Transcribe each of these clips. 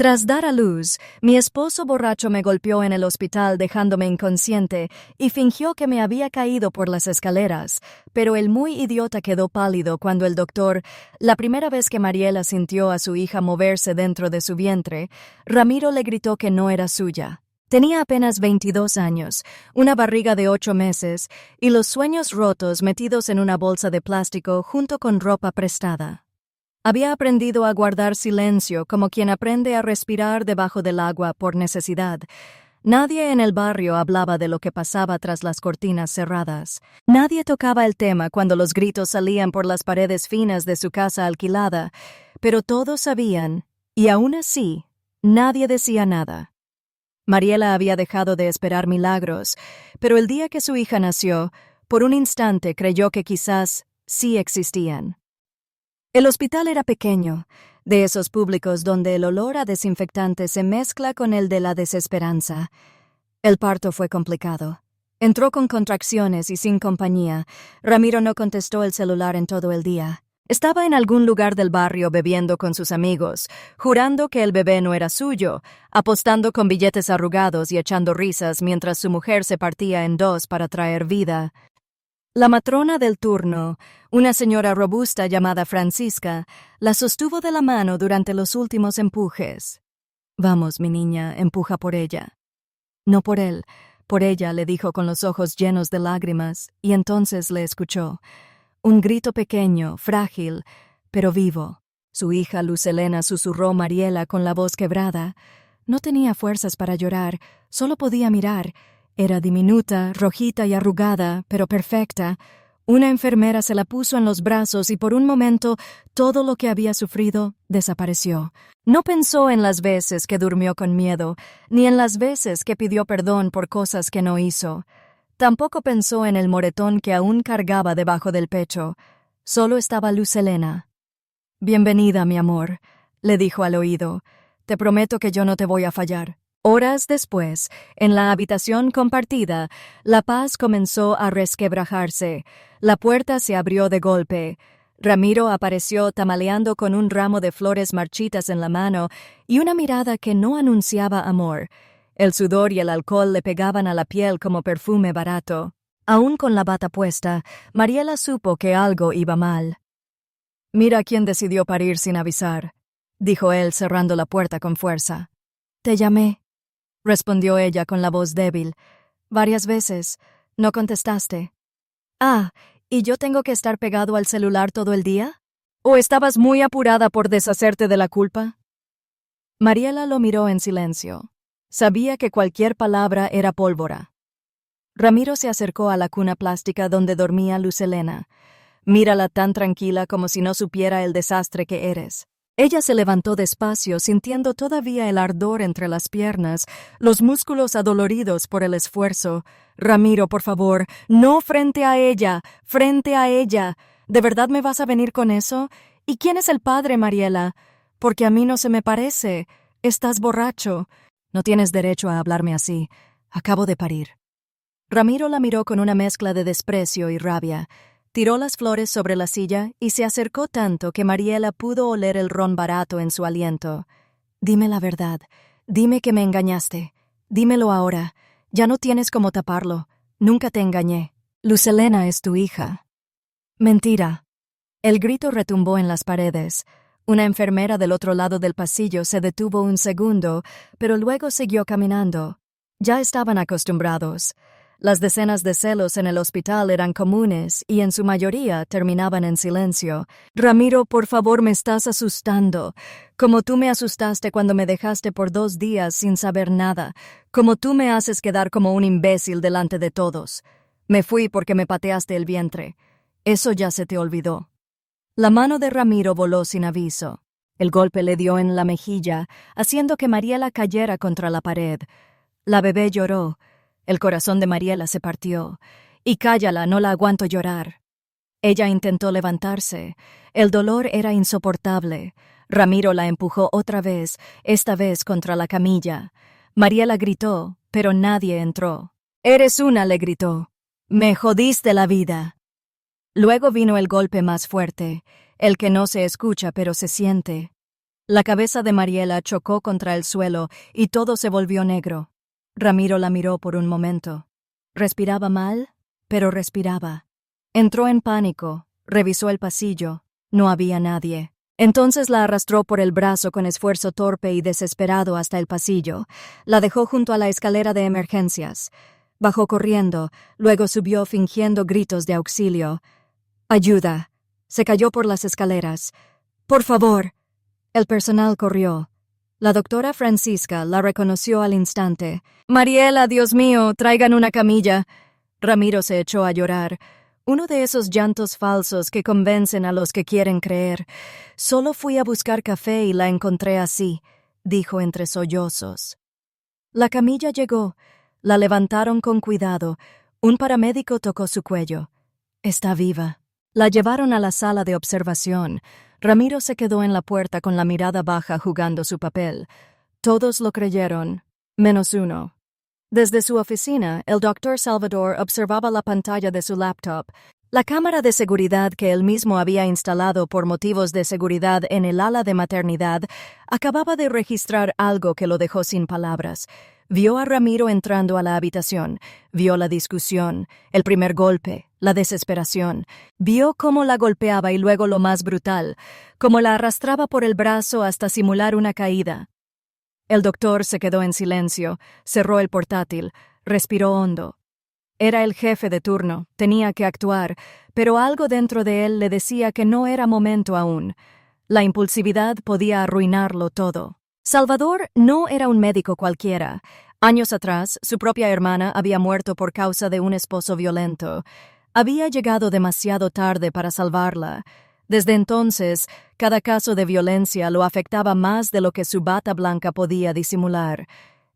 Tras dar a luz, mi esposo borracho me golpeó en el hospital dejándome inconsciente y fingió que me había caído por las escaleras, pero el muy idiota quedó pálido cuando el doctor, la primera vez que Mariela sintió a su hija moverse dentro de su vientre, Ramiro le gritó que no era suya. Tenía apenas 22 años, una barriga de 8 meses y los sueños rotos metidos en una bolsa de plástico junto con ropa prestada. Había aprendido a guardar silencio como quien aprende a respirar debajo del agua por necesidad. Nadie en el barrio hablaba de lo que pasaba tras las cortinas cerradas. Nadie tocaba el tema cuando los gritos salían por las paredes finas de su casa alquilada, pero todos sabían, y aún así, nadie decía nada. Mariela había dejado de esperar milagros, pero el día que su hija nació, por un instante creyó que quizás sí existían. El hospital era pequeño, de esos públicos donde el olor a desinfectante se mezcla con el de la desesperanza. El parto fue complicado. Entró con contracciones y sin compañía. Ramiro no contestó el celular en todo el día. Estaba en algún lugar del barrio bebiendo con sus amigos, jurando que el bebé no era suyo, apostando con billetes arrugados y echando risas mientras su mujer se partía en dos para traer vida. La matrona del turno, una señora robusta llamada Francisca, la sostuvo de la mano durante los últimos empujes. «Vamos, mi niña, empuja por ella». «No por él, por ella», le dijo con los ojos llenos de lágrimas, y entonces le escuchó. Un grito pequeño, frágil, pero vivo. Su hija Luz Helena, susurró Mariela con la voz quebrada. No tenía fuerzas para llorar, solo podía mirar. Era diminuta, rojita y arrugada, pero perfecta. Una enfermera se la puso en los brazos y por un momento todo lo que había sufrido desapareció. No pensó en las veces que durmió con miedo, ni en las veces que pidió perdón por cosas que no hizo. Tampoco pensó en el moretón que aún cargaba debajo del pecho. Solo estaba Luz Helena. «Bienvenida, mi amor», le dijo al oído. «Te prometo que yo no te voy a fallar». Horas después, en la habitación compartida, la paz comenzó a resquebrajarse. La puerta se abrió de golpe. Ramiro apareció tambaleando con un ramo de flores marchitas en la mano y una mirada que no anunciaba amor. El sudor y el alcohol le pegaban a la piel como perfume barato. Aún con la bata puesta, Mariela supo que algo iba mal. «Mira quién decidió parir sin avisar», dijo él cerrando la puerta con fuerza. «Te llamé», respondió ella con la voz débil. «Varias veces. No contestaste». «Ah, ¿y yo tengo que estar pegado al celular todo el día? ¿O estabas muy apurada por deshacerte de la culpa?» Mariela lo miró en silencio. Sabía que cualquier palabra era pólvora. Ramiro se acercó a la cuna plástica donde dormía Luz Helena. «Mírala tan tranquila como si no supiera el desastre que eres». Ella se levantó despacio, sintiendo todavía el ardor entre las piernas, los músculos adoloridos por el esfuerzo. «Ramiro, por favor, no frente a ella, frente a ella. ¿De verdad me vas a venir con eso? ¿Y quién es el padre, Mariela? Porque a mí no se me parece. Estás borracho. No tienes derecho a hablarme así. Acabo de parir». Ramiro la miró con una mezcla de desprecio y rabia. Tiró las flores sobre la silla y se acercó tanto que Mariela pudo oler el ron barato en su aliento. «Dime la verdad. Dime que me engañaste. Dímelo ahora. Ya no tienes cómo taparlo. Nunca te engañé. Luz Helena es tu hija». «Mentira». El grito retumbó en las paredes. Una enfermera del otro lado del pasillo se detuvo un segundo, pero luego siguió caminando. Ya estaban acostumbrados. Las decenas de celos en el hospital eran comunes y en su mayoría terminaban en silencio. «Ramiro, por favor, me estás asustando. Como tú me asustaste cuando me dejaste por 2 días sin saber nada. Como tú me haces quedar como un imbécil delante de todos. Me fui porque me pateaste el vientre. Eso ya se te olvidó». La mano de Ramiro voló sin aviso. El golpe le dio en la mejilla, haciendo que Mariela cayera contra la pared. La bebé lloró. El corazón de Mariela se partió. «Y cállala, no la aguanto llorar». Ella intentó levantarse. El dolor era insoportable. Ramiro la empujó otra vez, esta vez contra la camilla. Mariela gritó, pero nadie entró. «Eres una», le gritó. «Me jodiste la vida». Luego vino el golpe más fuerte, el que no se escucha pero se siente. La cabeza de Mariela chocó contra el suelo y todo se volvió negro. Ramiro la miró por un momento. Respiraba mal, pero respiraba. Entró en pánico, revisó el pasillo. No había nadie. Entonces la arrastró por el brazo con esfuerzo torpe y desesperado hasta el pasillo. La dejó junto a la escalera de emergencias. Bajó corriendo, luego subió fingiendo gritos de auxilio. ¡Ayuda! Se cayó por las escaleras. ¡Por favor! El personal corrió. La doctora Francisca la reconoció al instante. «Mariela, Dios mío, traigan una camilla». Ramiro se echó a llorar. Uno de esos llantos falsos que convencen a los que quieren creer. «Solo fui a buscar café y la encontré así», dijo entre sollozos. La camilla llegó. La levantaron con cuidado. Un paramédico tocó su cuello. «Está viva». La llevaron a la sala de observación. Ramiro se quedó en la puerta con la mirada baja jugando su papel. Todos lo creyeron, menos uno. Desde su oficina, el doctor Salvador observaba la pantalla de su laptop. La cámara de seguridad que él mismo había instalado por motivos de seguridad en el ala de maternidad acababa de registrar algo que lo dejó sin palabras. Vio a Ramiro entrando a la habitación, vio la discusión, el primer golpe, la desesperación. Vio cómo la golpeaba y luego lo más brutal, cómo la arrastraba por el brazo hasta simular una caída. El doctor se quedó en silencio, cerró el portátil, respiró hondo. Era el jefe de turno, tenía que actuar, pero algo dentro de él le decía que no era momento aún. La impulsividad podía arruinarlo todo. Salvador no era un médico cualquiera. Años atrás, su propia hermana había muerto por causa de un esposo violento. Había llegado demasiado tarde para salvarla. Desde entonces, cada caso de violencia lo afectaba más de lo que su bata blanca podía disimular.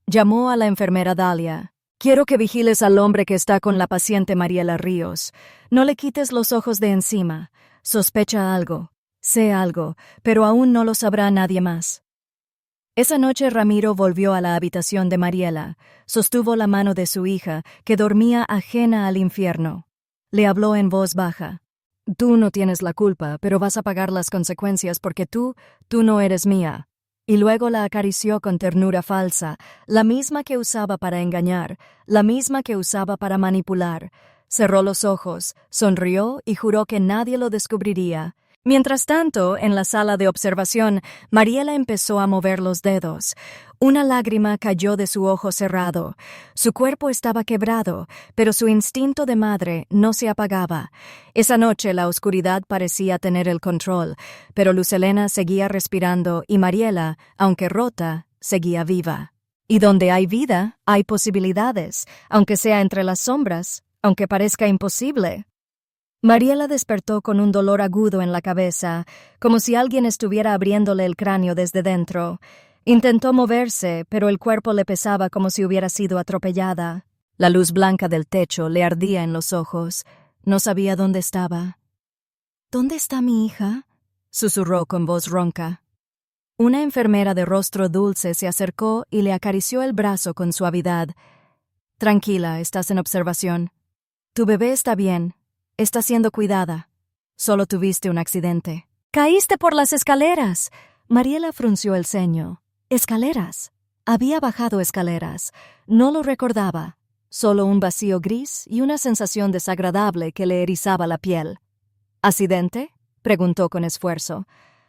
Llamó a la enfermera Dalia. «Quiero que vigiles al hombre que está con la paciente Mariela Ríos. No le quites los ojos de encima. Sospecha algo. Sé algo, pero aún no lo sabrá nadie más». Esa noche Ramiro volvió a la habitación de Mariela. Sostuvo la mano de su hija, que dormía ajena al infierno. Le habló en voz baja. «Tú no tienes la culpa, pero vas a pagar las consecuencias porque tú no eres mía». Y luego la acarició con ternura falsa, la misma que usaba para engañar, la misma que usaba para manipular. Cerró los ojos, sonrió y juró que nadie lo descubriría. Mientras tanto, en la sala de observación, Mariela empezó a mover los dedos. Una lágrima cayó de su ojo cerrado. Su cuerpo estaba quebrado, pero su instinto de madre no se apagaba. Esa noche la oscuridad parecía tener el control, pero Luz Helena seguía respirando y Mariela, aunque rota, seguía viva. Y donde hay vida, hay posibilidades, aunque sea entre las sombras, aunque parezca imposible. Mariela despertó con un dolor agudo en la cabeza, como si alguien estuviera abriéndole el cráneo desde dentro. Intentó moverse, pero el cuerpo le pesaba como si hubiera sido atropellada. La luz blanca del techo le ardía en los ojos. No sabía dónde estaba. «¿Dónde está mi hija?», susurró con voz ronca. Una enfermera de rostro dulce se acercó y le acarició el brazo con suavidad. «Tranquila, estás en observación. Tu bebé está bien. Está siendo cuidada. Solo tuviste un accidente». «¡Caíste por las escaleras!». Mariela frunció el ceño. «¿Escaleras?». Había bajado escaleras. No lo recordaba. Solo un vacío gris y una sensación desagradable que le erizaba la piel. «¿Accidente?», preguntó con esfuerzo.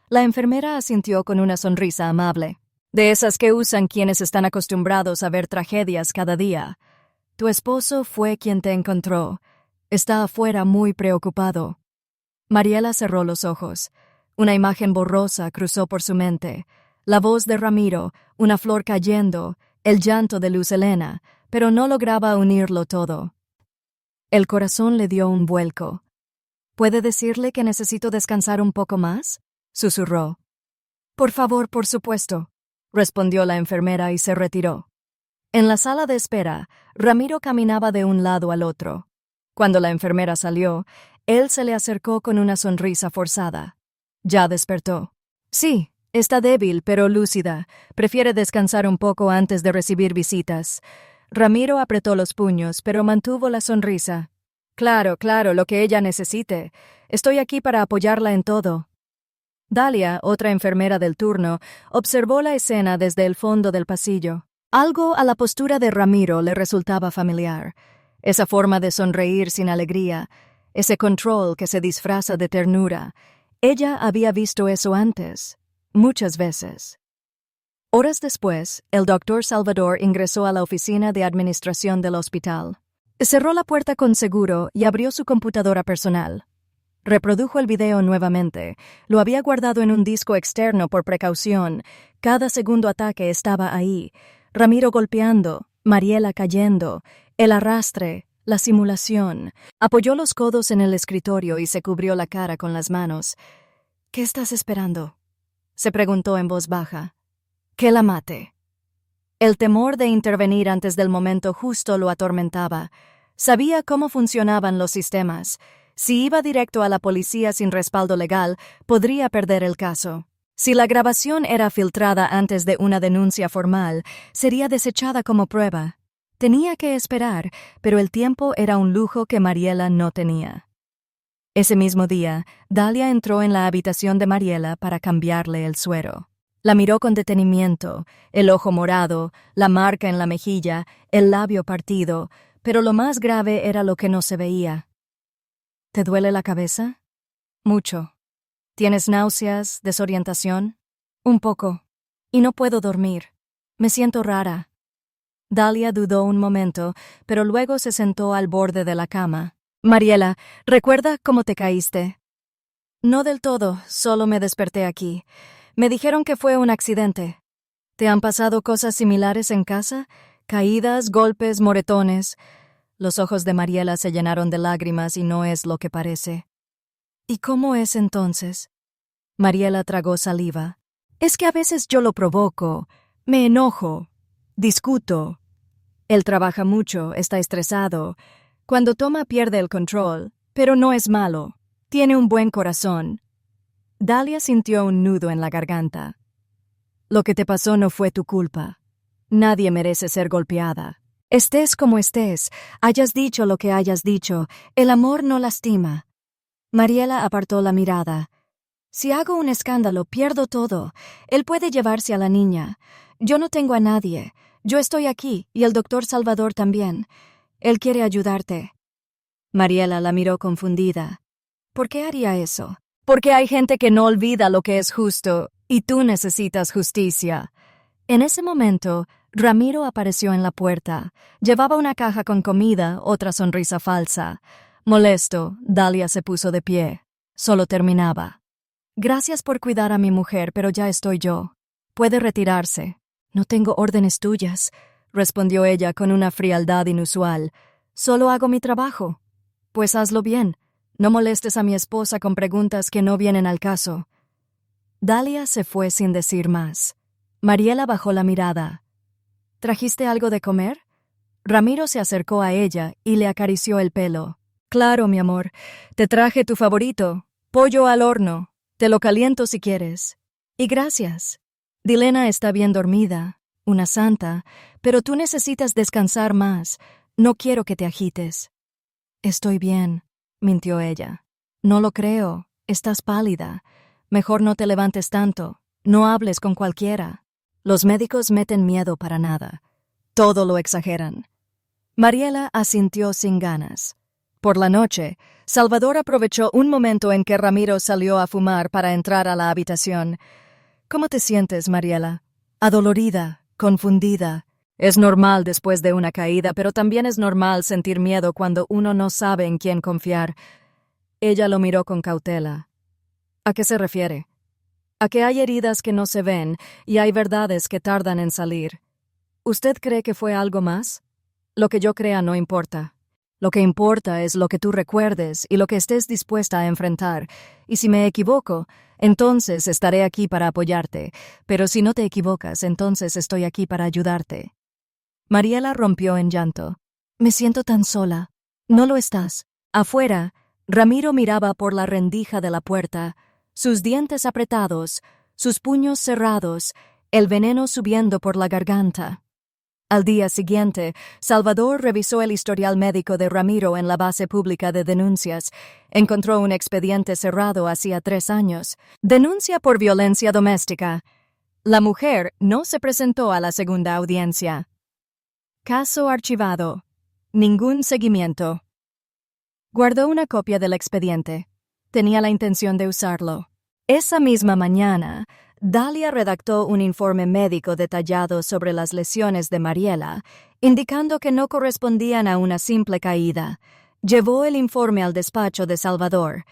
La enfermera asintió con una sonrisa amable. «De esas que usan quienes están acostumbrados a ver tragedias cada día. Tu esposo fue quien te encontró. Está afuera muy preocupado». Mariela cerró los ojos. Una imagen borrosa cruzó por su mente. La voz de Ramiro, una flor cayendo, el llanto de Luz Helena, pero no lograba unirlo todo. El corazón le dio un vuelco. «¿Puede decirle que necesito descansar un poco más?», susurró. «Por favor, por supuesto», respondió la enfermera y se retiró. En la sala de espera, Ramiro caminaba de un lado al otro. Cuando la enfermera salió, él se le acercó con una sonrisa forzada. «¿Ya despertó?». «Sí, está débil, pero lúcida. Prefiere descansar un poco antes de recibir visitas». Ramiro apretó los puños, pero mantuvo la sonrisa. «Claro, lo que ella necesite. Estoy aquí para apoyarla en todo». Dalia, otra enfermera del turno, observó la escena desde el fondo del pasillo. Algo a la postura de Ramiro le resultaba familiar. Esa forma de sonreír sin alegría, ese control que se disfraza de ternura. Ella había visto eso antes, muchas veces. Horas después, el doctor Salvador ingresó a la oficina de administración del hospital. Cerró la puerta con seguro y abrió su computadora personal. Reprodujo el video nuevamente. Lo había guardado en un disco externo por precaución. Cada segundo ataque estaba ahí. Ramiro golpeando, Mariela cayendo, el arrastre, la simulación. Apoyó los codos en el escritorio y se cubrió la cara con las manos. «¿Qué estás esperando?», se preguntó en voz baja. «Que la mate». El temor de intervenir antes del momento justo lo atormentaba. Sabía cómo funcionaban los sistemas. Si iba directo a la policía sin respaldo legal, podría perder el caso. Si la grabación era filtrada antes de una denuncia formal, sería desechada como prueba. Tenía que esperar, pero el tiempo era un lujo que Mariela no tenía. Ese mismo día, Dalia entró en la habitación de Mariela para cambiarle el suero. La miró con detenimiento, el ojo morado, la marca en la mejilla, el labio partido, pero lo más grave era lo que no se veía. ¿Te duele la cabeza? Mucho. ¿Tienes náuseas, desorientación? Un poco. Y no puedo dormir. Me siento rara. Dalia dudó un momento, pero luego se sentó al borde de la cama. Mariela, ¿recuerda cómo te caíste? No del todo, solo me desperté aquí. Me dijeron que fue un accidente. ¿Te han pasado cosas similares en casa? Caídas, golpes, moretones. Los ojos de Mariela se llenaron de lágrimas y no es lo que parece. ¿Y cómo es entonces? Mariela tragó saliva. Es que a veces yo lo provoco, me enojo, discuto. Él trabaja mucho, está estresado. Cuando toma pierde el control, pero no es malo. Tiene un buen corazón. Dalia sintió un nudo en la garganta. Lo que te pasó no fue tu culpa. Nadie merece ser golpeada. Estés como estés, hayas dicho lo que hayas dicho, el amor no lastima. Mariela apartó la mirada. Si hago un escándalo, pierdo todo. Él puede llevarse a la niña. Yo no tengo a nadie. Yo estoy aquí, y el doctor Salvador también. Él quiere ayudarte. Mariela la miró confundida. ¿Por qué haría eso? Porque hay gente que no olvida lo que es justo, y tú necesitas justicia. En ese momento, Ramiro apareció en la puerta. Llevaba una caja con comida, otra sonrisa falsa. Molesto, Dalia se puso de pie. Solo terminaba. Gracias por cuidar a mi mujer, pero ya estoy yo. Puede retirarse. No tengo órdenes tuyas, respondió ella con una frialdad inusual. Solo hago mi trabajo. Pues hazlo bien. No molestes a mi esposa con preguntas que no vienen al caso. Dalia se fue sin decir más. Mariela bajó la mirada. ¿Trajiste algo de comer? Ramiro se acercó a ella y le acarició el pelo. Claro, mi amor. Te traje tu favorito, pollo al horno. Te lo caliento si quieres. Y gracias. Dilena está bien dormida, una santa, pero tú necesitas descansar más. No quiero que te agites. Estoy bien, mintió ella. No lo creo. Estás pálida. Mejor no te levantes tanto. No hables con cualquiera. Los médicos meten miedo para nada. Todo lo exageran. Mariela asintió sin ganas. Por la noche, Salvador aprovechó un momento en que Ramiro salió a fumar para entrar a la habitación. ¿Cómo te sientes, Mariela? Adolorida, confundida. Es normal después de una caída, pero también es normal sentir miedo cuando uno no sabe en quién confiar. Ella lo miró con cautela. ¿A qué se refiere? A que hay heridas que no se ven y hay verdades que tardan en salir. ¿Usted cree que fue algo más? Lo que yo crea no importa. Lo que importa es lo que tú recuerdes y lo que estés dispuesta a enfrentar. Y si me equivoco, entonces estaré aquí para apoyarte. Pero si no te equivocas, entonces estoy aquí para ayudarte. Mariela rompió en llanto. Me siento tan sola. No lo estás. Afuera, Ramiro miraba por la rendija de la puerta, sus dientes apretados, sus puños cerrados, el veneno subiendo por la garganta. Al día siguiente, Salvador revisó el historial médico de Ramiro en la base pública de denuncias. Encontró un expediente cerrado hacía 3 años. Denuncia por violencia doméstica. La mujer no se presentó a la segunda audiencia. Caso archivado. Ningún seguimiento. Guardó una copia del expediente. Tenía la intención de usarlo. Esa misma mañana, Dalia redactó un informe médico detallado sobre las lesiones de Mariela, indicando que no correspondían a una simple caída. Llevó el informe al despacho de Salvador.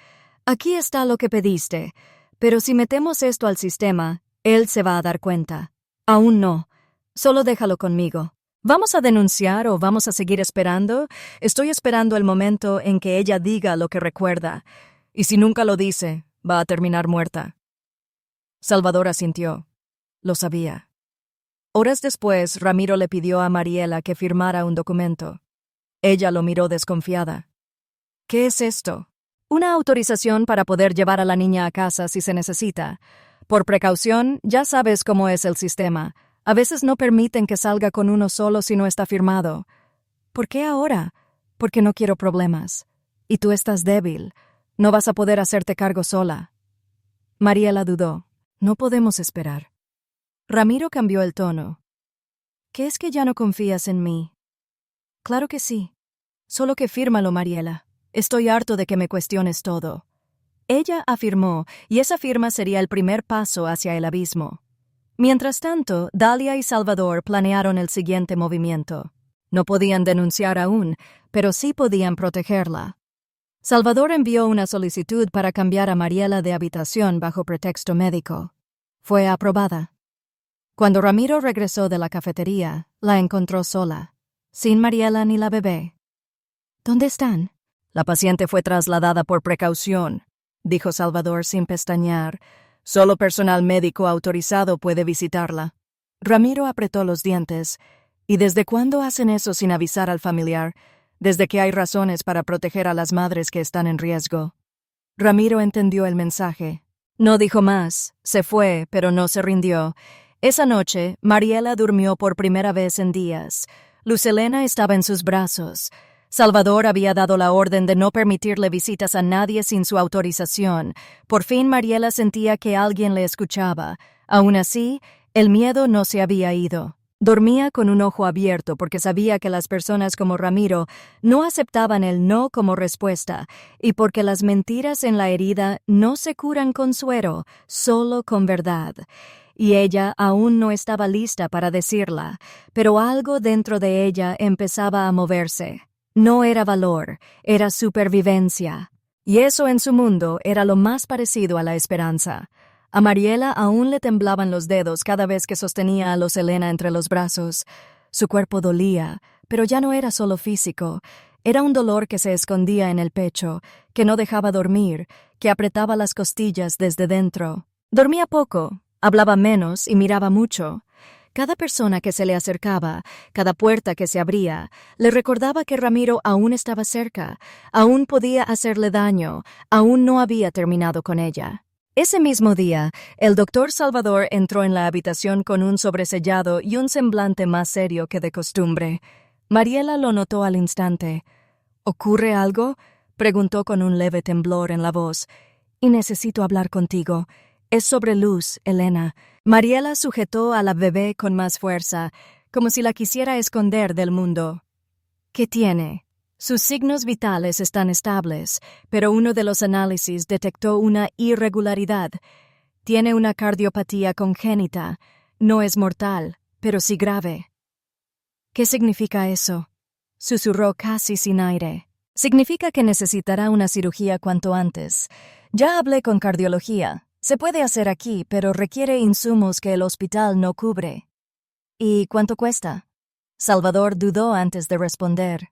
Aquí está lo que pediste, pero si metemos esto al sistema, él se va a dar cuenta. Aún no. Solo déjalo conmigo. ¿Vamos a denunciar o vamos a seguir esperando? Estoy esperando el momento en que ella diga lo que recuerda. Y si nunca lo dice, va a terminar muerta. Salvador asintió. Lo sabía. Horas después, Ramiro le pidió a Mariela que firmara un documento. Ella lo miró desconfiada. ¿Qué es esto? Una autorización para poder llevar a la niña a casa si se necesita. Por precaución, ya sabes cómo es el sistema. A veces no permiten que salga con uno solo si no está firmado. ¿Por qué ahora? Porque no quiero problemas. Y tú estás débil. No vas a poder hacerte cargo sola. Mariela dudó. No podemos esperar. Ramiro cambió el tono. ¿Qué es que ya no confías en mí? Claro que sí. Solo que fírmalo, Mariela. Estoy harto de que me cuestiones todo. Ella afirmó, y esa firma sería el primer paso hacia el abismo. Mientras tanto, Dalia y Salvador planearon el siguiente movimiento. No podían denunciar aún, pero sí podían protegerla. Salvador envió una solicitud para cambiar a Mariela de habitación bajo pretexto médico. Fue aprobada. Cuando Ramiro regresó de la cafetería, la encontró sola, sin Mariela ni la bebé. ¿Dónde están? La paciente fue trasladada por precaución, dijo Salvador sin pestañear. Solo personal médico autorizado puede visitarla. Ramiro apretó los dientes. ¿Y desde cuándo hacen eso sin avisar al familiar? Desde que hay razones para proteger a las madres que están en riesgo. Ramiro entendió el mensaje. No dijo más. Se fue, pero no se rindió. Esa noche, Mariela durmió por primera vez en días. Luz Helena estaba en sus brazos. Salvador había dado la orden de no permitirle visitas a nadie sin su autorización. Por fin Mariela sentía que alguien le escuchaba. Aún así, el miedo no se había ido. Dormía con un ojo abierto porque sabía que las personas como Ramiro no aceptaban el no como respuesta y porque las mentiras en la herida no se curan con suero, solo con verdad. Y ella aún no estaba lista para decirla, pero algo dentro de ella empezaba a moverse. No era valor, era supervivencia. Y eso en su mundo era lo más parecido a la esperanza. A Mariela aún le temblaban los dedos cada vez que sostenía a Luz Helena entre los brazos. Su cuerpo dolía, pero ya no era solo físico. Era un dolor que se escondía en el pecho, que no dejaba dormir, que apretaba las costillas desde dentro. Dormía poco, hablaba menos y miraba mucho. Cada persona que se le acercaba, cada puerta que se abría, le recordaba que Ramiro aún estaba cerca, aún podía hacerle daño, aún no había terminado con ella. Ese mismo día, el doctor Salvador entró en la habitación con un sobresellado y un semblante más serio que de costumbre. Mariela lo notó al instante. ¿Ocurre algo?, preguntó con un leve temblor en la voz. Y necesito hablar contigo. Es sobre Luz, Helena. Mariela sujetó a la bebé con más fuerza, como si la quisiera esconder del mundo. ¿Qué tiene? Sus signos vitales están estables, pero uno de los análisis detectó una irregularidad. Tiene una cardiopatía congénita. No es mortal, pero sí grave. ¿Qué significa eso?, susurró casi sin aire. Significa que necesitará una cirugía cuanto antes. Ya hablé con cardiología. Se puede hacer aquí, pero requiere insumos que el hospital no cubre. ¿Y cuánto cuesta? Salvador dudó antes de responder.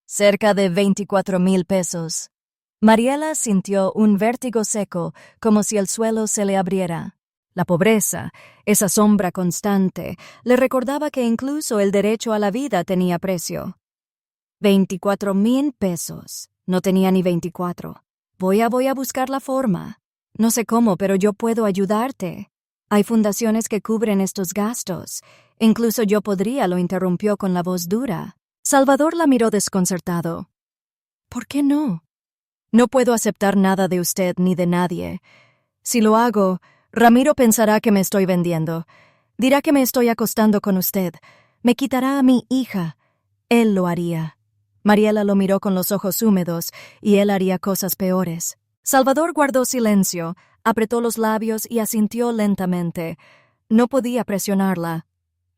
Cerca de 24,000 pesos. Mariela sintió un vértigo seco, como si el suelo se le abriera. La pobreza, esa sombra constante, le recordaba que incluso el derecho a la vida tenía precio. 24,000 pesos. No tenía ni 24. Voy a buscar la forma. No sé cómo, pero yo puedo ayudarte. Hay fundaciones que cubren estos gastos. Incluso yo podría, lo interrumpió con la voz dura. Salvador la miró desconcertado. ¿Por qué no? No puedo aceptar nada de usted ni de nadie. Si lo hago, Ramiro pensará que me estoy vendiendo. Dirá que me estoy acostando con usted. Me quitará a mi hija. Él lo haría. Mariela lo miró con los ojos húmedos, y él haría cosas peores. Salvador guardó silencio, apretó los labios y asintió lentamente. No podía presionarla.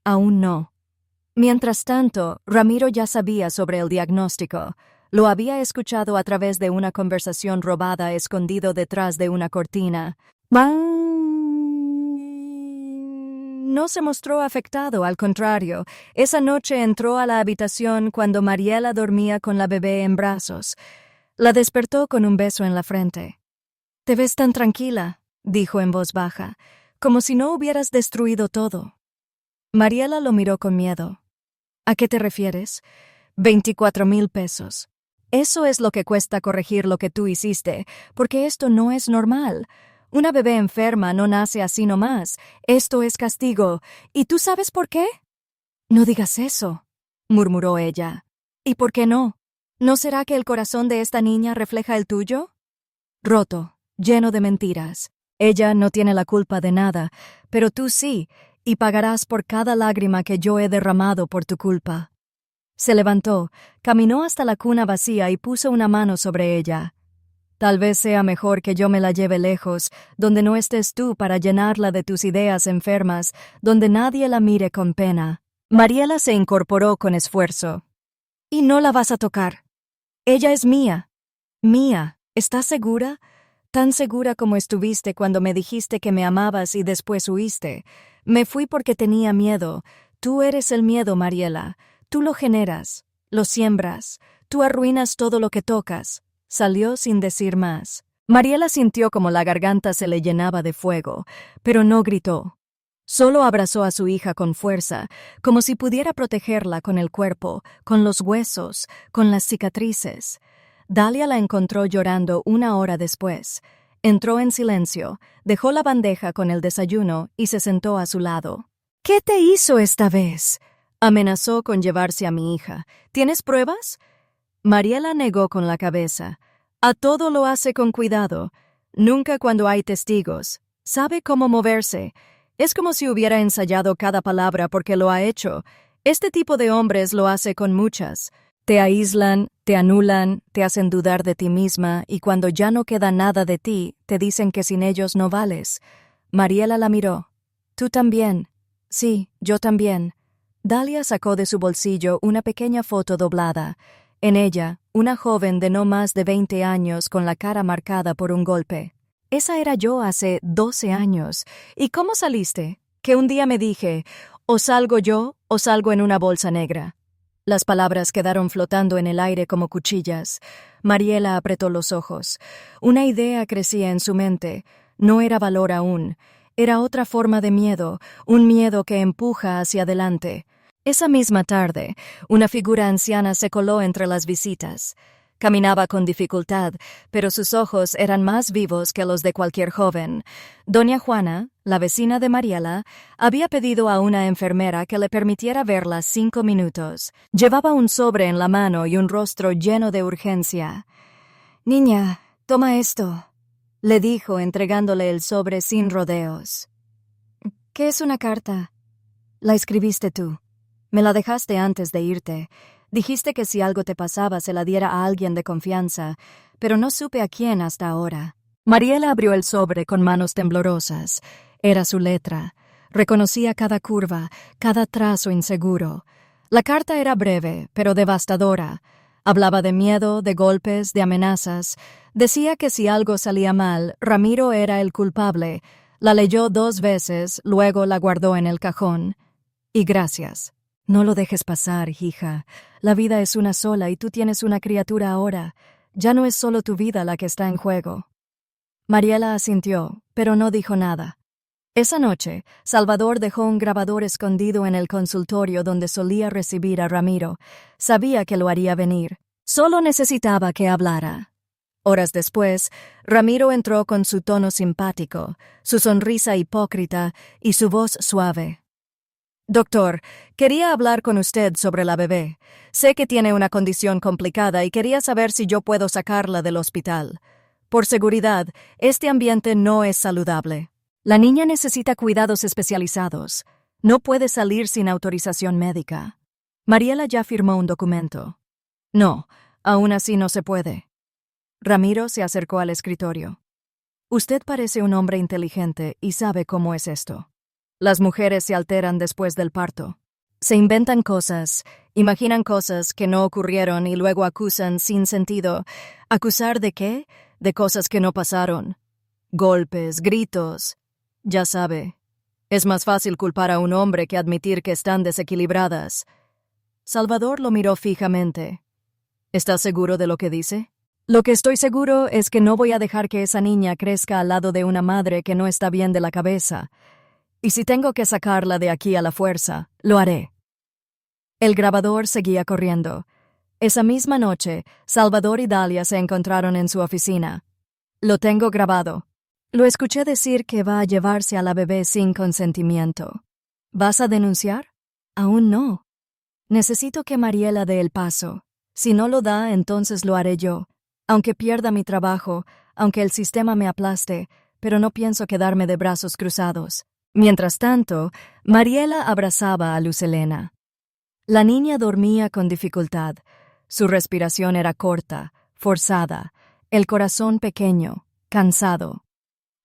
Aún no. Mientras tanto, Ramiro ya sabía sobre el diagnóstico. Lo había escuchado a través de una conversación robada escondido detrás de una cortina. No se mostró afectado, al contrario. Esa noche entró a la habitación cuando Mariela dormía con la bebé en brazos. La despertó con un beso en la frente. «Te ves tan tranquila», dijo en voz baja, «como si no hubieras destruido todo». Mariela lo miró con miedo. «¿A qué te refieres?» 24,000 pesos. Eso es lo que cuesta corregir lo que tú hiciste, porque esto no es normal. Una bebé enferma no nace así nomás. Esto es castigo. ¿Y tú sabes por qué? No digas eso, murmuró ella. ¿Y por qué no? ¿No será que el corazón de esta niña refleja el tuyo? Roto, lleno de mentiras. Ella no tiene la culpa de nada, pero tú sí, y pagarás por cada lágrima que yo he derramado por tu culpa. Se levantó, caminó hasta la cuna vacía y puso una mano sobre ella. Tal vez sea mejor que yo me la lleve lejos, donde no estés tú para llenarla de tus ideas enfermas, donde nadie la mire con pena. Mariela se incorporó con esfuerzo. Y no la vas a tocar. Ella es mía. Mía. ¿Estás segura? Tan segura como estuviste cuando me dijiste que me amabas y después huiste. Me fui porque tenía miedo. Tú eres el miedo, Mariela. Tú lo generas, lo siembras, tú arruinas todo lo que tocas. Salió sin decir más. Mariela sintió como la garganta se le llenaba de fuego, pero no gritó. Solo abrazó a su hija con fuerza, como si pudiera protegerla con el cuerpo, con los huesos, con las cicatrices. Dalia la encontró llorando 1 hora después. Entró en silencio, dejó la bandeja con el desayuno y se sentó a su lado. «¿Qué te hizo esta vez?» Amenazó con llevarse a mi hija. ¿Tienes pruebas? Mariela negó con la cabeza. A todo lo hace con cuidado. Nunca cuando hay testigos. Sabe cómo moverse. Es como si hubiera ensayado cada palabra porque lo ha hecho. Este tipo de hombres lo hace con muchas. Te aíslan, te anulan, te hacen dudar de ti misma y cuando ya no queda nada de ti, te dicen que sin ellos no vales. Mariela la miró. ¿Tú también? Sí, yo también. Dalia sacó de su bolsillo una pequeña foto doblada. En ella, una joven de no más de 20 años con la cara marcada por un golpe. Esa era yo hace 12 años. ¿Y cómo saliste? Que un día me dije, o salgo yo o salgo en una bolsa negra. Las palabras quedaron flotando en el aire como cuchillas. Mariela apretó los ojos. Una idea crecía en su mente. No era valor aún. Era otra forma de miedo, un miedo que empuja hacia adelante. Esa misma tarde, una figura anciana se coló entre las visitas. Caminaba con dificultad, pero sus ojos eran más vivos que los de cualquier joven. Doña Juana, la vecina de Mariela, había pedido a una enfermera que le permitiera verla 5 minutos. Llevaba un sobre en la mano y un rostro lleno de urgencia. «Niña, toma esto», le dijo entregándole el sobre sin rodeos. «¿Qué es una carta?» «La escribiste tú. Me la dejaste antes de irte. Dijiste que si algo te pasaba se la diera a alguien de confianza, pero no supe a quién hasta ahora». Mariela abrió el sobre con manos temblorosas. Era su letra. Reconocía cada curva, cada trazo inseguro. La carta era breve, pero devastadora. Hablaba de miedo, de golpes, de amenazas. Decía que si algo salía mal, Ramiro era el culpable. La leyó 2 veces, luego la guardó en el cajón. «Y gracias. No lo dejes pasar, hija. La vida es una sola y tú tienes una criatura ahora. Ya no es solo tu vida la que está en juego». Mariela asintió, pero no dijo nada. Esa noche, Salvador dejó un grabador escondido en el consultorio donde solía recibir a Ramiro. Sabía que lo haría venir. Solo necesitaba que hablara. Horas después, Ramiro entró con su tono simpático, su sonrisa hipócrita y su voz suave. Doctor, quería hablar con usted sobre la bebé. Sé que tiene una condición complicada y quería saber si yo puedo sacarla del hospital. Por seguridad, este ambiente no es saludable. La niña necesita cuidados especializados. No puede salir sin autorización médica. Mariela ya firmó un documento. No, aún así no se puede. Ramiro se acercó al escritorio. Usted parece un hombre inteligente y sabe cómo es esto. Las mujeres se alteran después del parto. Se inventan cosas, imaginan cosas que no ocurrieron y luego acusan sin sentido. ¿Acusar de qué? De cosas que no pasaron. Golpes, gritos. Ya sabe, es más fácil culpar a un hombre que admitir que están desequilibradas. Salvador lo miró fijamente. ¿Está seguro de lo que dice? Lo que estoy seguro es que no voy a dejar que esa niña crezca al lado de una madre que no está bien de la cabeza. Y si tengo que sacarla de aquí a la fuerza, lo haré. El grabador seguía corriendo. Esa misma noche, Salvador y Dalia se encontraron en su oficina. Lo tengo grabado. Lo escuché decir que va a llevarse a la bebé sin consentimiento. ¿Vas a denunciar? Aún no. Necesito que Mariela dé el paso. Si no lo da, entonces lo haré yo. Aunque pierda mi trabajo, aunque el sistema me aplaste, pero no pienso quedarme de brazos cruzados. Mientras tanto, Mariela abrazaba a Luz Helena. La niña dormía con dificultad. Su respiración era corta, forzada, el corazón pequeño, cansado.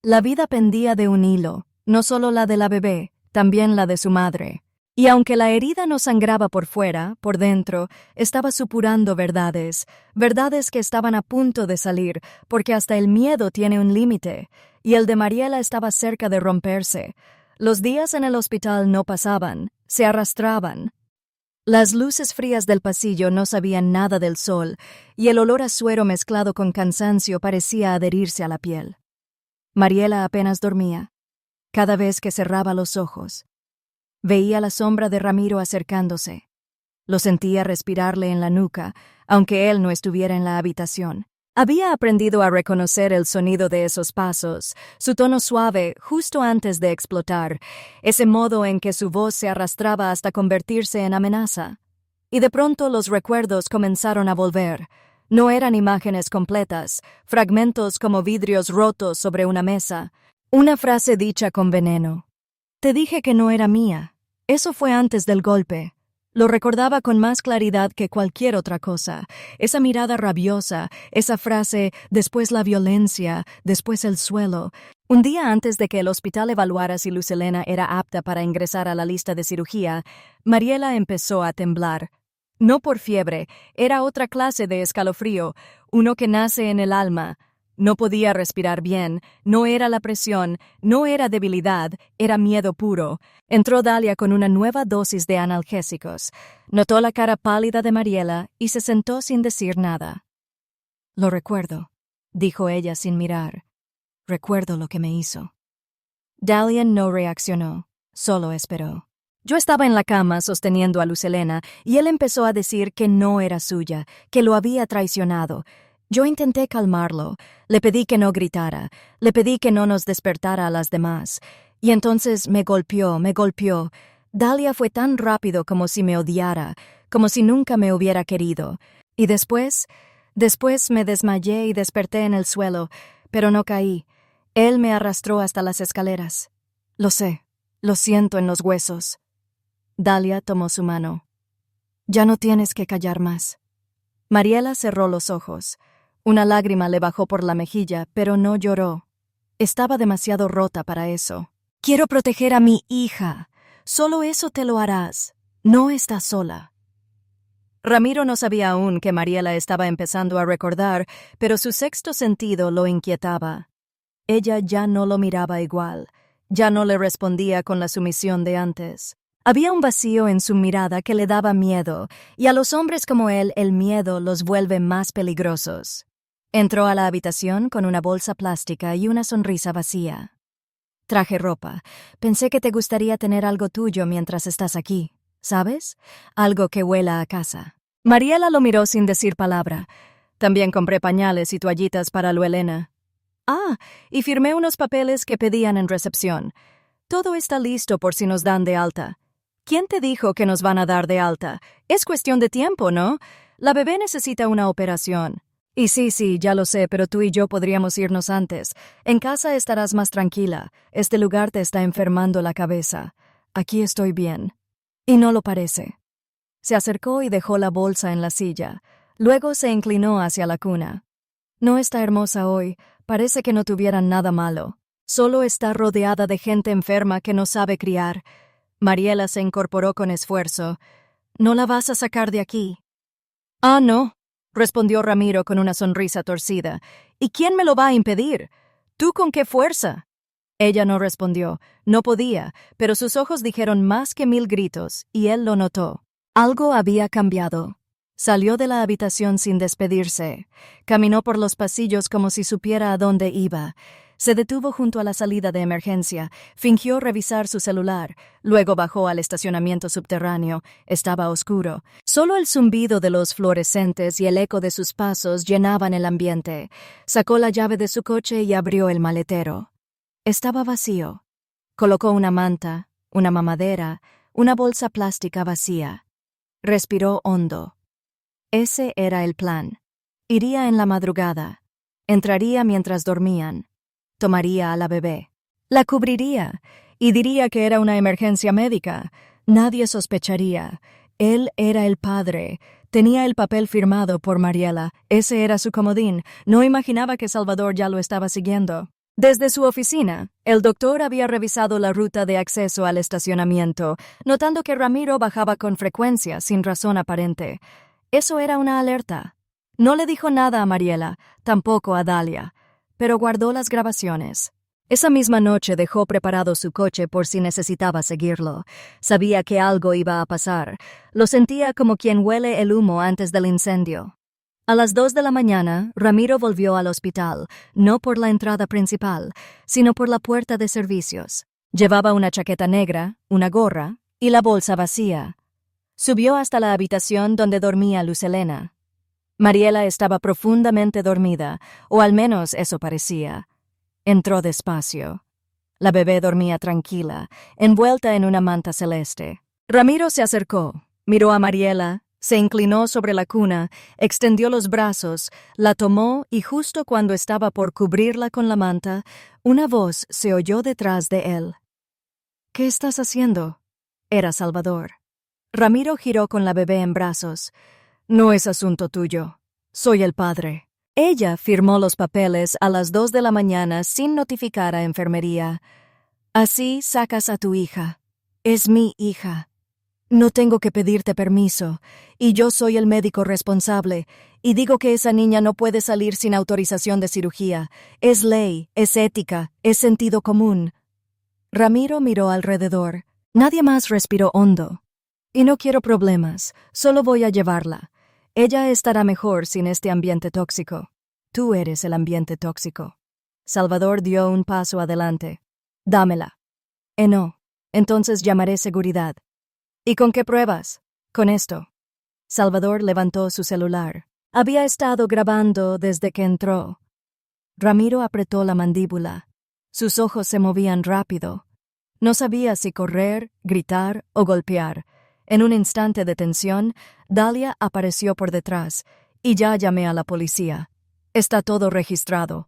La vida pendía de un hilo, no solo la de la bebé, también la de su madre. Y aunque la herida no sangraba por fuera, por dentro, estaba supurando verdades, verdades que estaban a punto de salir, porque hasta el miedo tiene un límite, y el de Mariela estaba cerca de romperse. Los días en el hospital no pasaban, se arrastraban. Las luces frías del pasillo no sabían nada del sol, y el olor a suero mezclado con cansancio parecía adherirse a la piel. Mariela apenas dormía. Cada vez que cerraba los ojos, veía la sombra de Ramiro acercándose. Lo sentía respirarle en la nuca, aunque él no estuviera en la habitación. Había aprendido a reconocer el sonido de esos pasos, su tono suave justo antes de explotar, ese modo en que su voz se arrastraba hasta convertirse en amenaza. Y de pronto los recuerdos comenzaron a volver. No eran imágenes completas, fragmentos como vidrios rotos sobre una mesa. Una frase dicha con veneno. Te dije que no era mía. Eso fue antes del golpe. Lo recordaba con más claridad que cualquier otra cosa. Esa mirada rabiosa, esa frase, después la violencia, después el suelo. Un día antes de que el hospital evaluara si Luz Helena era apta para ingresar a la lista de cirugía, Mariela empezó a temblar. No por fiebre, era otra clase de escalofrío, uno que nace en el alma. No podía respirar bien, no era la presión, no era debilidad, era miedo puro. Entró Dalia con una nueva dosis de analgésicos. Notó la cara pálida de Mariela y se sentó sin decir nada. Lo recuerdo, dijo ella sin mirar. Recuerdo lo que me hizo. Dalia no reaccionó, solo esperó. Yo estaba en la cama sosteniendo a Luz Helena y él empezó a decir que no era suya, que lo había traicionado. Yo intenté calmarlo, le pedí que no gritara, le pedí que no nos despertara a las demás. Y entonces me golpeó. Dalia fue tan rápido como si me odiara, como si nunca me hubiera querido. Y después me desmayé y desperté en el suelo, pero no caí. Él me arrastró hasta las escaleras. Lo sé, lo siento en los huesos. Dalia tomó su mano. Ya no tienes que callar más. Mariela cerró los ojos. Una lágrima le bajó por la mejilla, pero no lloró. Estaba demasiado rota para eso. Quiero proteger a mi hija. Solo eso te lo harás. No estás sola. Ramiro no sabía aún que Mariela estaba empezando a recordar, pero su sexto sentido lo inquietaba. Ella ya no lo miraba igual. Ya no le respondía con la sumisión de antes. Había un vacío en su mirada que le daba miedo, y a los hombres como él el miedo los vuelve más peligrosos. Entró a la habitación con una bolsa plástica y una sonrisa vacía. Traje ropa. Pensé que te gustaría tener algo tuyo mientras estás aquí, ¿sabes? Algo que huela a casa. Mariela lo miró sin decir palabra. También compré pañales y toallitas para Luelena. Y firmé unos papeles que pedían en recepción. Todo está listo por si nos dan de alta. ¿Quién te dijo que nos van a dar de alta? Es cuestión de tiempo, ¿no? La bebé necesita una operación. Y sí, ya lo sé, pero tú y yo podríamos irnos antes. En casa estarás más tranquila. Este lugar te está enfermando la cabeza. Aquí estoy bien. Y no lo parece. Se acercó y dejó la bolsa en la silla. Luego se inclinó hacia la cuna. No está hermosa hoy. Parece que no tuvieran nada malo. Solo está rodeada de gente enferma que no sabe criar. Mariela se incorporó con esfuerzo. ¿No la vas a sacar de aquí? Ah, no, respondió Ramiro con una sonrisa torcida. ¿Y quién me lo va a impedir? ¿Tú con qué fuerza? Ella no respondió. No podía, pero sus ojos dijeron más que 1000 gritos, y él lo notó. Algo había cambiado. Salió de la habitación sin despedirse. Caminó por los pasillos como si supiera a dónde iba. Se detuvo junto a la salida de emergencia, fingió revisar su celular, luego bajó al estacionamiento subterráneo. Estaba oscuro. Solo el zumbido de los fluorescentes y el eco de sus pasos llenaban el ambiente. Sacó la llave de su coche y abrió el maletero. Estaba vacío. Colocó una manta, una mamadera, una bolsa plástica vacía. Respiró hondo. Ese era el plan. Iría en la madrugada. Entraría mientras dormían. Tomaría a la bebé. La cubriría y diría que era una emergencia médica. Nadie sospecharía. Él era el padre. Tenía el papel firmado por Mariela. Ese era su comodín. No imaginaba que Salvador ya lo estaba siguiendo. Desde su oficina, el doctor había revisado la ruta de acceso al estacionamiento, notando que Ramiro bajaba con frecuencia, sin razón aparente. Eso era una alerta. No le dijo nada a Mariela, tampoco a Dalia, pero guardó las grabaciones. Esa misma noche dejó preparado su coche por si necesitaba seguirlo. Sabía que algo iba a pasar. Lo sentía como quien huele el humo antes del incendio. A las 2 de la mañana, Ramiro volvió al hospital, no por la entrada principal, sino por la puerta de servicios. Llevaba una chaqueta negra, una gorra y la bolsa vacía. Subió hasta la habitación donde dormía Luz Helena. Mariela estaba profundamente dormida, o al menos eso parecía. Entró despacio. La bebé dormía tranquila, envuelta en una manta celeste. Ramiro se acercó, miró a Mariela, se inclinó sobre la cuna, extendió los brazos, la tomó y justo cuando estaba por cubrirla con la manta, una voz se oyó detrás de él. ¿Qué estás haciendo? Era Salvador. Ramiro giró con la bebé en brazos. No es asunto tuyo. Soy el padre. Ella firmó los papeles a las 2 de la mañana sin notificar a enfermería. Así sacas a tu hija. Es mi hija. No tengo que pedirte permiso, y yo soy el médico responsable, y digo que esa niña no puede salir sin autorización de cirugía. Es ley, es ética, es sentido común. Ramiro miró alrededor. Nadie más respiró hondo. Y no quiero problemas, solo voy a llevarla. Ella estará mejor sin este ambiente tóxico. Tú eres el ambiente tóxico. Salvador dio un paso adelante. Dámela. No. Entonces llamaré seguridad. ¿Y con qué pruebas? Con esto. Salvador levantó su celular. Había estado grabando desde que entró. Ramiro apretó la mandíbula. Sus ojos se movían rápido. No sabía si correr, gritar o golpear. En un instante de tensión, Dalia apareció por detrás, y ya llamé a la policía. Está todo registrado.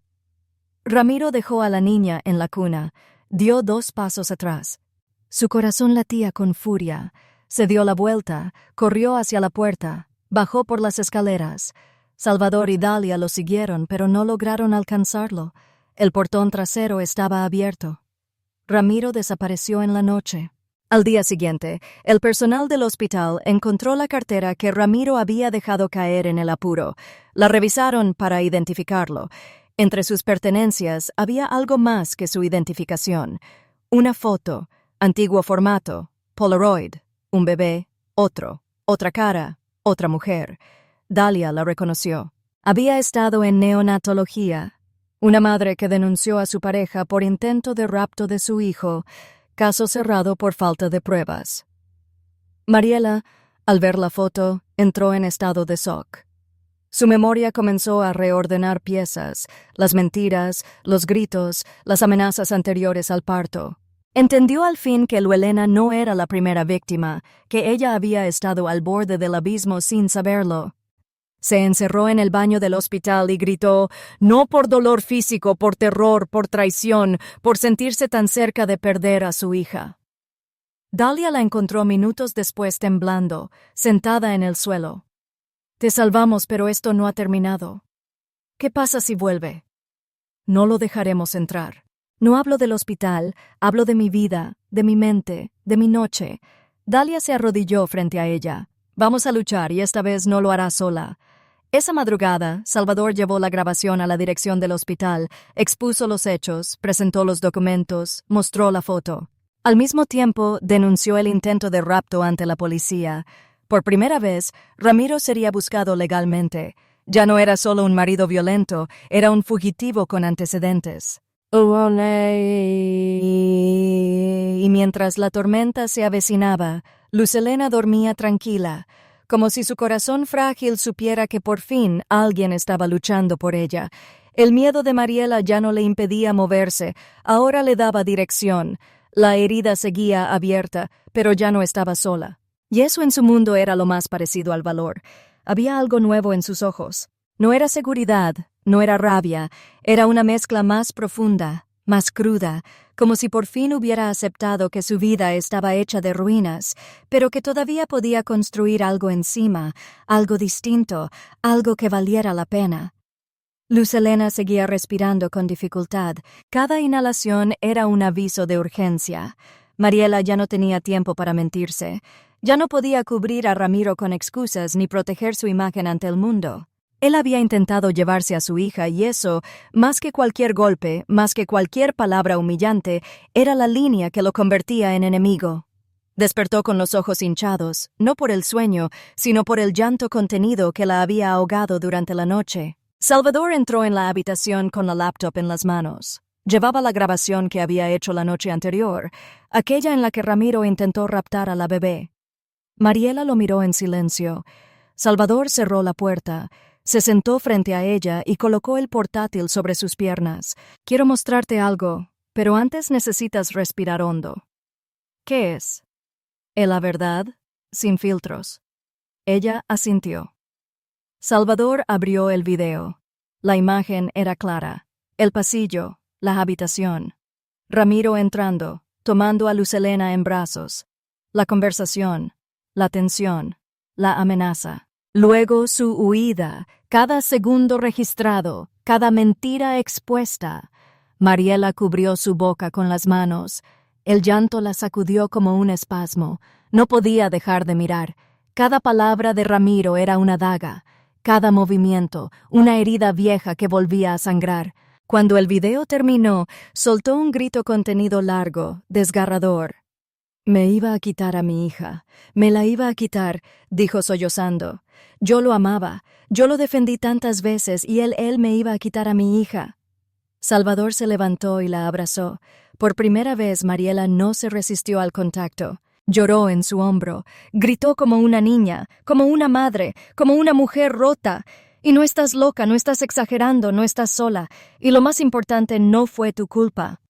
Ramiro dejó a la niña en la cuna, dio 2 pasos atrás. Su corazón latía con furia. Se dio la vuelta, corrió hacia la puerta, bajó por las escaleras. Salvador y Dalia lo siguieron, pero no lograron alcanzarlo. El portón trasero estaba abierto. Ramiro desapareció en la noche. Al día siguiente, el personal del hospital encontró la cartera que Ramiro había dejado caer en el apuro. La revisaron para identificarlo. Entre sus pertenencias había algo más que su identificación. Una foto, antiguo formato, Polaroid, un bebé, otra cara, otra mujer. Dalia la reconoció. Había estado en neonatología. Una madre que denunció a su pareja por intento de rapto de su hijo. Caso cerrado por falta de pruebas. Mariela, al ver la foto, entró en estado de shock. Su memoria comenzó a reordenar piezas, las mentiras, los gritos, las amenazas anteriores al parto. Entendió al fin que Luelena no era la primera víctima, que ella había estado al borde del abismo sin saberlo. Se encerró en el baño del hospital y gritó, no por dolor físico, por terror, por traición, por sentirse tan cerca de perder a su hija. Dalia la encontró minutos después temblando, sentada en el suelo. Te salvamos, pero esto no ha terminado. ¿Qué pasa si vuelve? No lo dejaremos entrar. No hablo del hospital, hablo de mi vida, de mi mente, de mi noche. Dalia se arrodilló frente a ella. Vamos a luchar y esta vez no lo hará sola. Esa madrugada, Salvador llevó la grabación a la dirección del hospital, expuso los hechos, presentó los documentos, mostró la foto. Al mismo tiempo, denunció el intento de rapto ante la policía. Por primera vez, Ramiro sería buscado legalmente. Ya no era solo un marido violento, era un fugitivo con antecedentes. Y mientras la tormenta se avecinaba, Lucelena dormía tranquila, como si su corazón frágil supiera que por fin alguien estaba luchando por ella. El miedo de Mariela ya no le impedía moverse, ahora le daba dirección. La herida seguía abierta, pero ya no estaba sola. Y eso en su mundo era lo más parecido al valor. Había algo nuevo en sus ojos. No era seguridad, no era rabia, era una mezcla más profunda, más cruda, como si por fin hubiera aceptado que su vida estaba hecha de ruinas, pero que todavía podía construir algo encima, algo distinto, algo que valiera la pena. Lucelena seguía respirando con dificultad. Cada inhalación era un aviso de urgencia. Mariela ya no tenía tiempo para mentirse. Ya no podía cubrir a Ramiro con excusas ni proteger su imagen ante el mundo. Él había intentado llevarse a su hija y eso, más que cualquier golpe, más que cualquier palabra humillante, era la línea que lo convertía en enemigo. Despertó con los ojos hinchados, no por el sueño, sino por el llanto contenido que la había ahogado durante la noche. Salvador entró en la habitación con la laptop en las manos. Llevaba la grabación que había hecho la noche anterior, aquella en la que Ramiro intentó raptar a la bebé. Mariela lo miró en silencio. Salvador cerró la puerta. Se sentó frente a ella y colocó el portátil sobre sus piernas. Quiero mostrarte algo, pero antes necesitas respirar hondo. ¿Qué es? La verdad, sin filtros. Ella asintió. Salvador abrió el video. La imagen era clara. El pasillo, la habitación. Ramiro entrando, tomando a Lucelena en brazos. La conversación, la tensión, la amenaza. Luego su huida, cada segundo registrado, cada mentira expuesta. Mariela cubrió su boca con las manos. El llanto la sacudió como un espasmo. No podía dejar de mirar. Cada palabra de Ramiro era una daga. Cada movimiento, una herida vieja que volvía a sangrar. Cuando el video terminó, soltó un grito contenido largo, desgarrador. Me iba a quitar a mi hija. Me la iba a quitar, dijo sollozando. Yo lo amaba. Yo lo defendí tantas veces y él me iba a quitar a mi hija. Salvador se levantó y la abrazó. Por primera vez Mariela no se resistió al contacto. Lloró en su hombro. Gritó como una niña, como una madre, como una mujer rota. Y no estás loca, no estás exagerando, no estás sola. Y lo más importante, no fue tu culpa.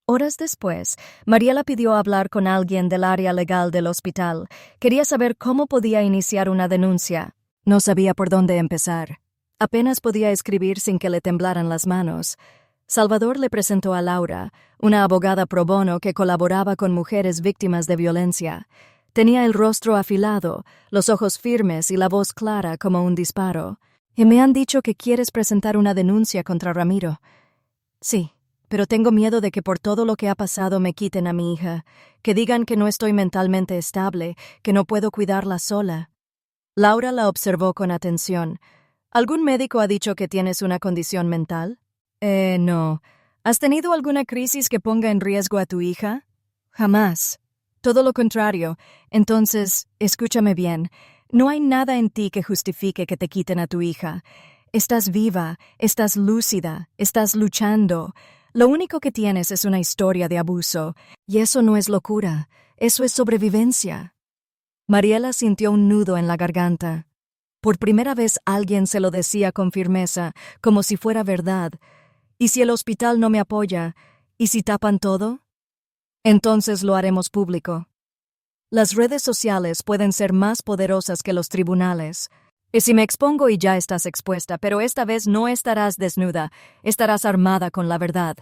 Horas después, Mariela pidió hablar con alguien del área legal del hospital. Quería saber cómo podía iniciar una denuncia. No sabía por dónde empezar. Apenas podía escribir sin que le temblaran las manos. Salvador le presentó a Laura, una abogada pro bono que colaboraba con mujeres víctimas de violencia. Tenía el rostro afilado, los ojos firmes y la voz clara como un disparo. Y me han dicho que quieres presentar una denuncia contra Ramiro. Sí. Pero tengo miedo de que por todo lo que ha pasado me quiten a mi hija, que digan que no estoy mentalmente estable, que no puedo cuidarla sola. Laura la observó con atención. ¿Algún médico ha dicho que tienes una condición mental? No. ¿Has tenido alguna crisis que ponga en riesgo a tu hija? Jamás. Todo lo contrario. Entonces, escúchame bien. No hay nada en ti que justifique que te quiten a tu hija. Estás viva, estás lúcida, estás luchando. Lo único que tienes es una historia de abuso, y eso no es locura, eso es sobrevivencia. Mariela sintió un nudo en la garganta. Por primera vez alguien se lo decía con firmeza, como si fuera verdad. ¿Y si el hospital no me apoya? ¿Y si tapan todo? Entonces lo haremos público. Las redes sociales pueden ser más poderosas que los tribunales. Y si me expongo y ya estás expuesta, pero esta vez no estarás desnuda, estarás armada con la verdad.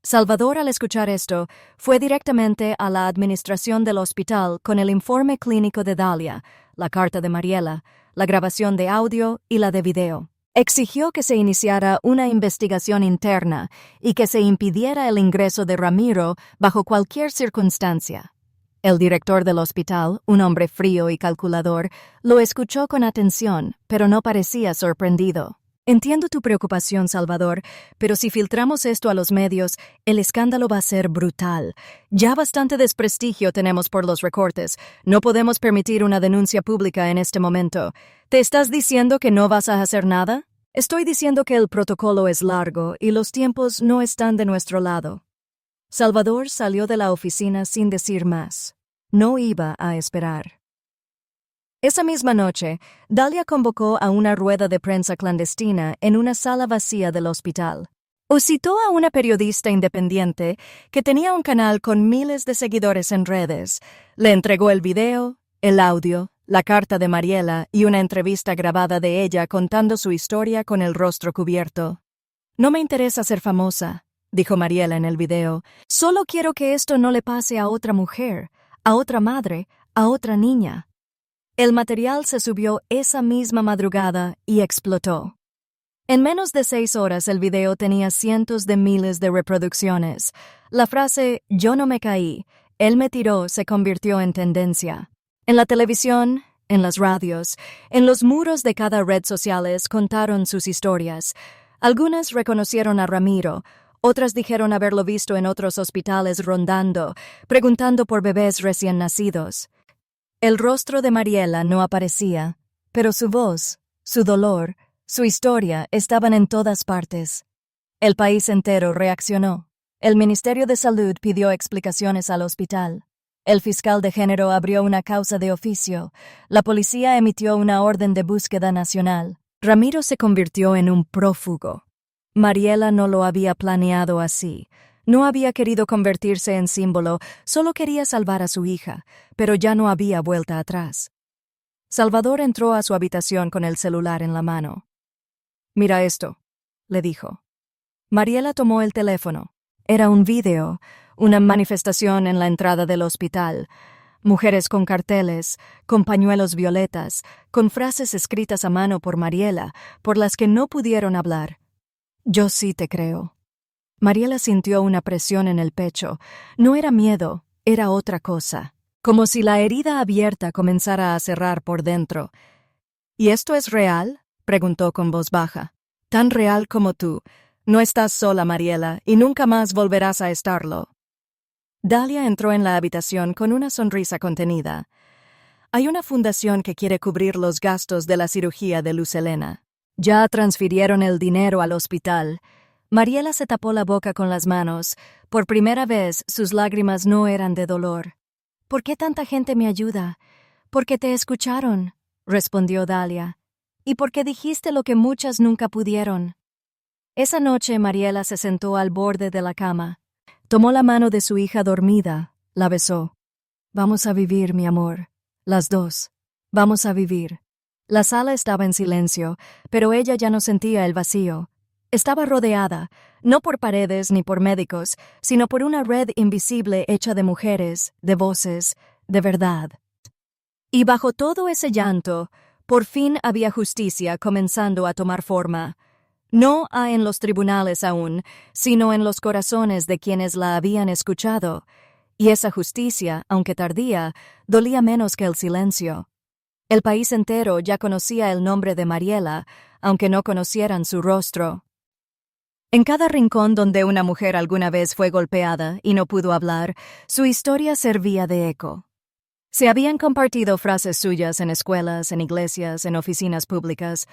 Salvador, al escuchar esto, fue directamente a la administración del hospital con el informe clínico de Dalia, la carta de Mariela, la grabación de audio y la de video. Exigió que se iniciara una investigación interna y que se impidiera el ingreso de Ramiro bajo cualquier circunstancia. El director del hospital, un hombre frío y calculador, lo escuchó con atención, pero no parecía sorprendido. Entiendo tu preocupación, Salvador, pero si filtramos esto a los medios, el escándalo va a ser brutal. Ya bastante desprestigio tenemos por los recortes. No podemos permitir una denuncia pública en este momento. ¿Te estás diciendo que no vas a hacer nada? Estoy diciendo que el protocolo es largo y los tiempos no están de nuestro lado. Salvador salió de la oficina sin decir más. No iba a esperar. Esa misma noche, Dalia convocó a una rueda de prensa clandestina en una sala vacía del hospital. O citó a una periodista independiente que tenía un canal con miles de seguidores en redes. Le entregó el video, el audio, la carta de Mariela y una entrevista grabada de ella contando su historia con el rostro cubierto. «No me interesa ser famosa», dijo Mariela en el video. «Solo quiero que esto no le pase a otra mujer, a otra madre, a otra niña». El material se subió esa misma madrugada y explotó. En menos de 6 horas el video tenía cientos de miles de reproducciones. La frase «yo no me caí, él me tiró» se convirtió en tendencia. En la televisión, en las radios, en los muros de cada red social contaron sus historias. Algunas reconocieron a Ramiro, otras dijeron haberlo visto en otros hospitales rondando, preguntando por bebés recién nacidos. El rostro de Mariela no aparecía, pero su voz, su dolor, su historia estaban en todas partes. El país entero reaccionó. El Ministerio de Salud pidió explicaciones al hospital. El fiscal de género abrió una causa de oficio. La policía emitió una orden de búsqueda nacional. Ramiro se convirtió en un prófugo. Mariela no lo había planeado así. No había querido convertirse en símbolo, solo quería salvar a su hija, pero ya no había vuelta atrás. Salvador entró a su habitación con el celular en la mano. «Mira esto», le dijo. Mariela tomó el teléfono. Era un video, una manifestación en la entrada del hospital. Mujeres con carteles, con pañuelos violetas, con frases escritas a mano por Mariela, por las que no pudieron hablar. «Yo sí te creo». Mariela sintió una presión en el pecho. No era miedo, era otra cosa. Como si la herida abierta comenzara a cerrar por dentro. «¿Y esto es real?», preguntó con voz baja. «Tan real como tú. No estás sola, Mariela, y nunca más volverás a estarlo». Dalia entró en la habitación con una sonrisa contenida. «Hay una fundación que quiere cubrir los gastos de la cirugía de Luz Helena. Ya transfirieron el dinero al hospital». Mariela se tapó la boca con las manos. Por primera vez, sus lágrimas no eran de dolor. «¿Por qué tanta gente me ayuda?» «Porque te escucharon», respondió Dalia. «Y porque dijiste lo que muchas nunca pudieron». Esa noche Mariela se sentó al borde de la cama. Tomó la mano de su hija dormida, la besó. «Vamos a vivir, mi amor. Las dos. Vamos a vivir». La sala estaba en silencio, pero ella ya no sentía el vacío. Estaba rodeada, no por paredes ni por médicos, sino por una red invisible hecha de mujeres, de voces, de verdad. Y bajo todo ese llanto, por fin había justicia comenzando a tomar forma. No en los tribunales aún, sino en los corazones de quienes la habían escuchado. Y esa justicia, aunque tardía, dolía menos que el silencio. El país entero ya conocía el nombre de Mariela, aunque no conocieran su rostro. En cada rincón donde una mujer alguna vez fue golpeada y no pudo hablar, su historia servía de eco. Se habían compartido frases suyas en escuelas, en iglesias, en oficinas públicas.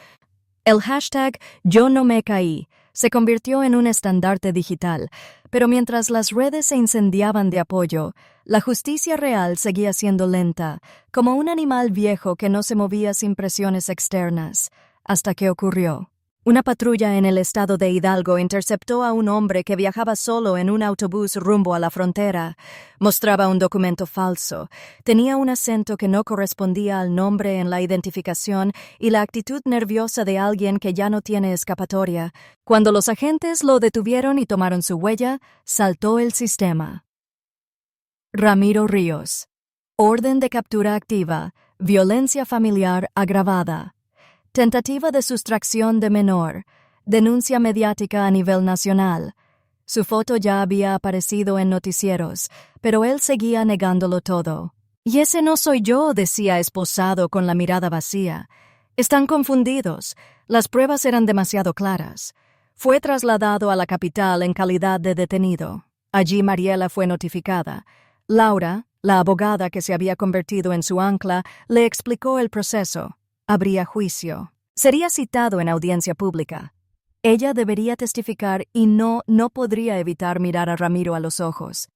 El hashtag «Yo no me caí» se convirtió en un estandarte digital, pero mientras las redes se incendiaban de apoyo, la justicia real seguía siendo lenta, como un animal viejo que no se movía sin presiones externas, hasta que ocurrió. Una patrulla en el estado de Hidalgo interceptó a un hombre que viajaba solo en un autobús rumbo a la frontera. Mostraba un documento falso, tenía un acento que no correspondía al nombre en la identificación y la actitud nerviosa de alguien que ya no tiene escapatoria. Cuando los agentes lo detuvieron y tomaron su huella, saltó el sistema. Ramiro Ríos. Orden de captura activa. Violencia familiar agravada. Tentativa de sustracción de menor. Denuncia mediática a nivel nacional. Su foto ya había aparecido en noticieros, pero él seguía negándolo todo. «Y ese no soy yo», decía esposado con la mirada vacía. «Están confundidos. Las pruebas eran demasiado claras». Fue trasladado a la capital en calidad de detenido. Allí Mariela fue notificada. Laura, la abogada que se había convertido en su ancla, le explicó el proceso. Habría juicio. Sería citado en audiencia pública. Ella debería testificar y no podría evitar mirar a Ramiro a los ojos.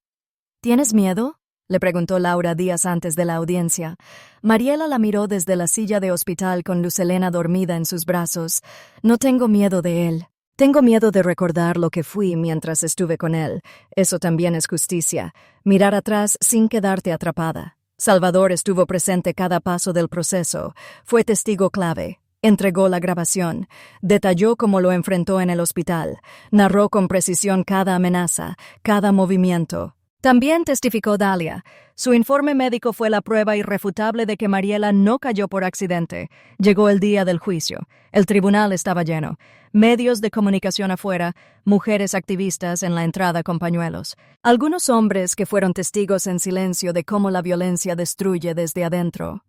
«¿Tienes miedo?», le preguntó Laura días antes de la audiencia. Mariela la miró desde la silla de hospital con Lucelena dormida en sus brazos. «No tengo miedo de él. Tengo miedo de recordar lo que fui mientras estuve con él. Eso también es justicia. Mirar atrás sin quedarte atrapada». Salvador estuvo presente cada paso del proceso. Fue testigo clave. Entregó la grabación. Detalló cómo lo enfrentó en el hospital. Narró con precisión cada amenaza, cada movimiento. También testificó Dalia. Su informe médico fue la prueba irrefutable de que Mariela no cayó por accidente. Llegó el día del juicio. El tribunal estaba lleno. Medios de comunicación afuera, mujeres activistas en la entrada con pañuelos. Algunos hombres que fueron testigos en silencio de cómo la violencia destruye desde adentro.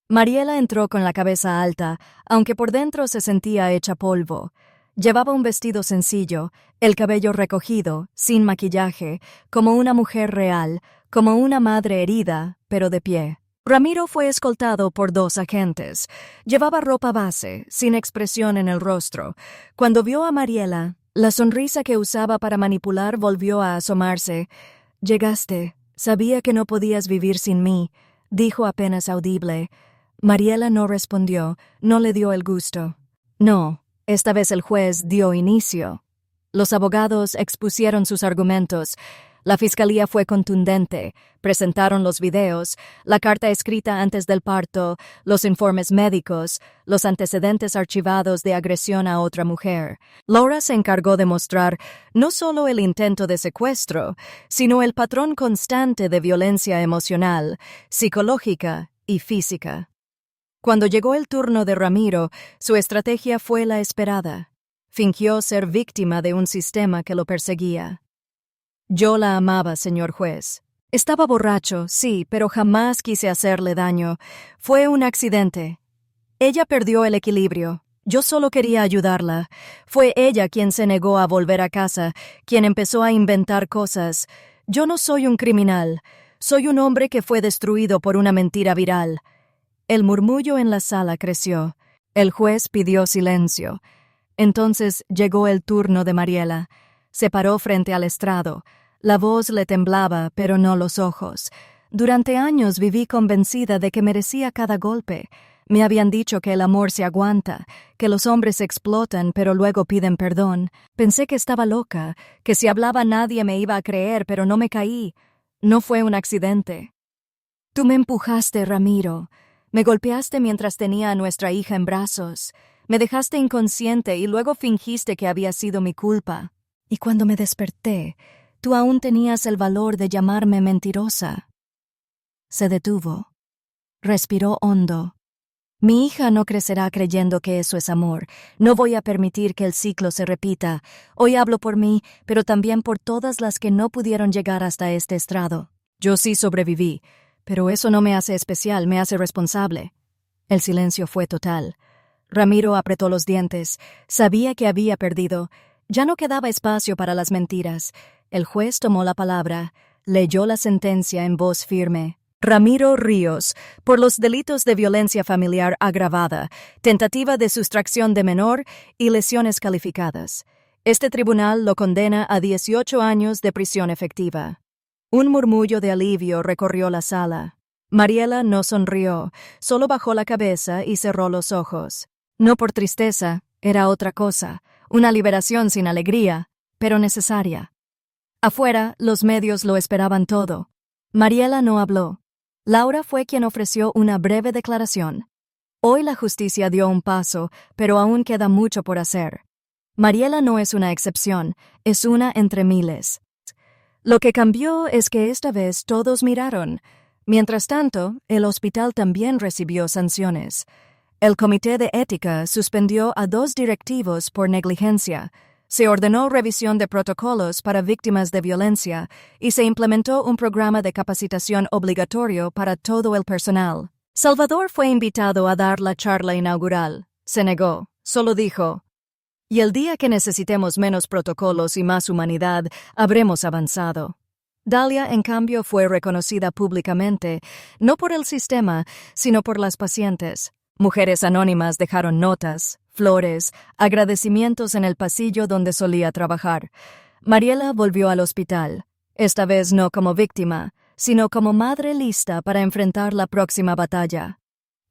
Mariela entró con la cabeza alta, aunque por dentro se sentía hecha polvo. Llevaba un vestido sencillo, el cabello recogido, sin maquillaje, como una mujer real, como una madre herida, pero de pie. Ramiro fue escoltado por 2 agentes. Llevaba ropa base, sin expresión en el rostro. Cuando vio a Mariela, la sonrisa que usaba para manipular volvió a asomarse. «Llegaste. Sabía que no podías vivir sin mí», dijo apenas audible. Mariela no respondió, no le dio el gusto. No, esta vez el juez dio inicio. Los abogados expusieron sus argumentos. La fiscalía fue contundente. Presentaron los videos, la carta escrita antes del parto, los informes médicos, los antecedentes archivados de agresión a otra mujer. Laura se encargó de mostrar no solo el intento de secuestro, sino el patrón constante de violencia emocional, psicológica y física. Cuando llegó el turno de Ramiro, su estrategia fue la esperada. Fingió ser víctima de un sistema que lo perseguía. «Yo la amaba, señor juez. Estaba borracho, sí, pero jamás quise hacerle daño. Fue un accidente. Ella perdió el equilibrio. Yo solo quería ayudarla. Fue ella quien se negó a volver a casa, quien empezó a inventar cosas. Yo no soy un criminal. Soy un hombre que fue destruido por una mentira viral». El murmullo en la sala creció. El juez pidió silencio. Entonces llegó el turno de Mariela. Se paró frente al estrado. La voz le temblaba, pero no los ojos. «Durante años viví convencida de que merecía cada golpe. Me habían dicho que el amor se aguanta, que los hombres explotan pero luego piden perdón. Pensé que estaba loca, que si hablaba nadie me iba a creer, pero no me caí. No fue un accidente. Tú me empujaste, Ramiro. Me golpeaste mientras tenía a nuestra hija en brazos. Me dejaste inconsciente y luego fingiste que había sido mi culpa. Y cuando me desperté, tú aún tenías el valor de llamarme mentirosa». Se detuvo. Respiró hondo. «Mi hija no crecerá creyendo que eso es amor. No voy a permitir que el ciclo se repita. Hoy hablo por mí, pero también por todas las que no pudieron llegar hasta este estrado. Yo sí sobreviví, pero eso no me hace especial, me hace responsable». El silencio fue total. Ramiro apretó los dientes. Sabía que había perdido. Ya no quedaba espacio para las mentiras. El juez tomó la palabra. Leyó la sentencia en voz firme. «Ramiro Ríos, por los delitos de violencia familiar agravada, tentativa de sustracción de menor y lesiones calificadas. Este tribunal lo condena a 18 años de prisión efectiva». Un murmullo de alivio recorrió la sala. Mariela no sonrió, solo bajó la cabeza y cerró los ojos. No por tristeza, Era otra cosa, una liberación sin alegría, pero necesaria. Afuera, los medios lo esperaban todo. Mariela no habló. Laura fue quien ofreció una breve declaración. Hoy la justicia dio un paso, pero aún queda mucho por hacer. Mariela no es una excepción, es una entre miles. Lo que cambió es que esta vez todos miraron. Mientras tanto, el hospital también recibió sanciones. El Comité de Ética suspendió a 2 directivos por negligencia. Se ordenó revisión de protocolos para víctimas de violencia y se implementó un programa de capacitación obligatorio para todo el personal. Salvador fue invitado a dar la charla inaugural. Se negó. Solo dijo: "Y el día que necesitemos menos protocolos y más humanidad, habremos avanzado". Dalia, en cambio, fue reconocida públicamente, no por el sistema, sino por las pacientes. Mujeres anónimas dejaron notas, flores, agradecimientos en el pasillo donde solía trabajar. Mariela volvió al hospital, esta vez no como víctima, sino como madre lista para enfrentar la próxima batalla.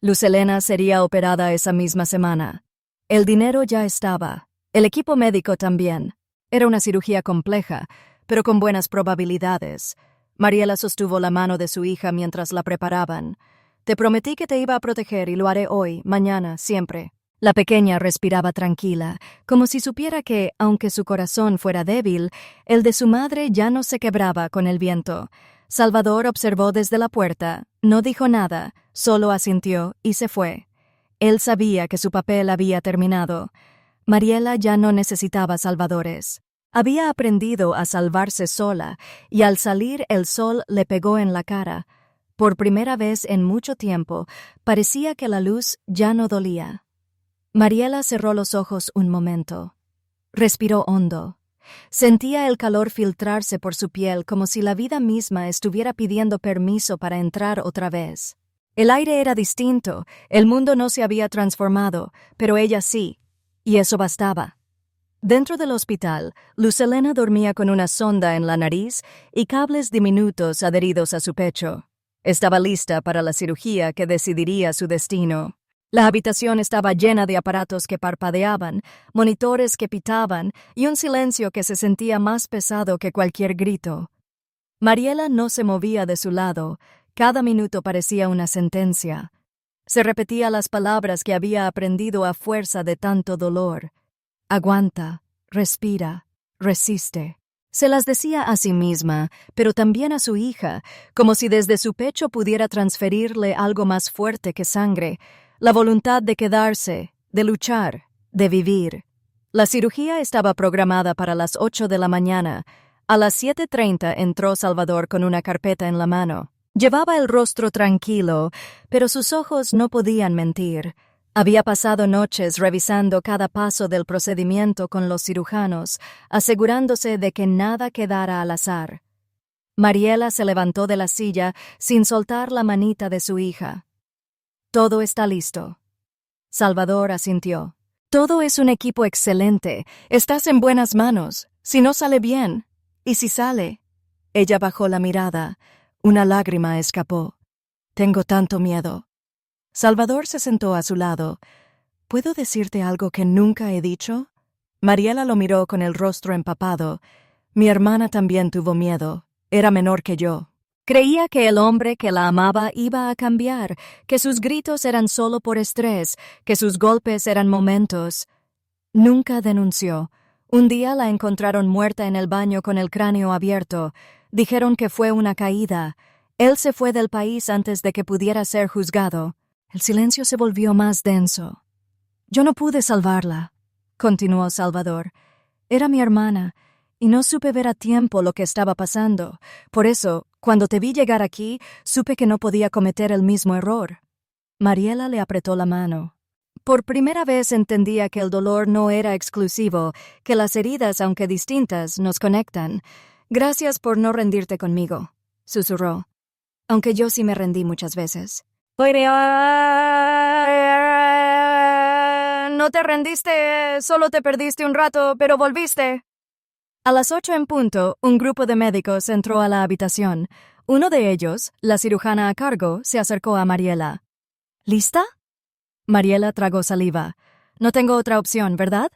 Luz Helena sería operada esa misma semana. El dinero ya estaba, el equipo médico también. Era una cirugía compleja, pero con buenas probabilidades. Mariela sostuvo la mano de su hija mientras la preparaban. «Te prometí que te iba a proteger y lo haré hoy, mañana, siempre». La pequeña respiraba tranquila, como si supiera que, aunque su corazón fuera débil, el de su madre ya no se quebraba con el viento. Salvador observó desde la puerta, no dijo nada, solo asintió y se fue. Él sabía que su papel había terminado. Mariela ya no necesitaba salvadores. Había aprendido a salvarse sola, y al salir el sol le pegó en la cara. Por primera vez en mucho tiempo, parecía que la luz ya no dolía. Mariela cerró los ojos un momento. Respiró hondo. Sentía el calor filtrarse por su piel como si la vida misma estuviera pidiendo permiso para entrar otra vez. El aire era distinto, el mundo no se había transformado, pero ella sí, y eso bastaba. Dentro del hospital, Luz Helena dormía con una sonda en la nariz y cables diminutos adheridos a su pecho. Estaba lista para la cirugía que decidiría su destino. La habitación estaba llena de aparatos que parpadeaban, monitores que pitaban y un silencio que se sentía más pesado que cualquier grito. Mariela no se movía de su lado, cada minuto parecía una sentencia. Se repetía las palabras que había aprendido a fuerza de tanto dolor. Aguanta, respira, resiste. Se las decía a sí misma, pero también a su hija, como si desde su pecho pudiera transferirle algo más fuerte que sangre, la voluntad de quedarse, de luchar, de vivir. La cirugía estaba programada para las 8 de la mañana. A las 7:30 entró Salvador con una carpeta en la mano. Llevaba el rostro tranquilo, pero sus ojos no podían mentir. Había pasado noches revisando cada paso del procedimiento con los cirujanos, asegurándose de que nada quedara al azar. Mariela se levantó de la silla sin soltar la manita de su hija. «Todo está listo». Salvador asintió. «Todo es un equipo excelente. Estás en buenas manos. Si no sale bien. ¿Y si sale?» Ella bajó la mirada. Una lágrima escapó. «Tengo tanto miedo». Salvador se sentó a su lado. «¿Puedo decirte algo que nunca he dicho?» Mariela lo miró con el rostro empapado. «Mi hermana también tuvo miedo. Era menor que yo. Creía que el hombre que la amaba iba a cambiar, que sus gritos eran solo por estrés, que sus golpes eran momentos». Nunca denunció. Un día la encontraron muerta en el baño con el cráneo abierto. Dijeron que fue una caída. Él se fue del país antes de que pudiera ser juzgado. El silencio se volvió más denso. «Yo no pude salvarla», continuó Salvador. «Era mi hermana, y no supe ver a tiempo lo que estaba pasando. Por eso, cuando te vi llegar aquí, supe que no podía cometer el mismo error». Mariela le apretó la mano. Por primera vez entendía que el dolor no era exclusivo, que las heridas, aunque distintas, nos conectan. «Gracias por no rendirte conmigo», susurró. «Aunque yo sí me rendí muchas veces». «No te rendiste, solo te perdiste un rato, pero volviste». A las 8 en punto, un grupo de médicos entró a la habitación. Uno de ellos, la cirujana a cargo, se acercó a Mariela. «¿Lista?» Mariela tragó saliva. No tengo otra opción, ¿verdad?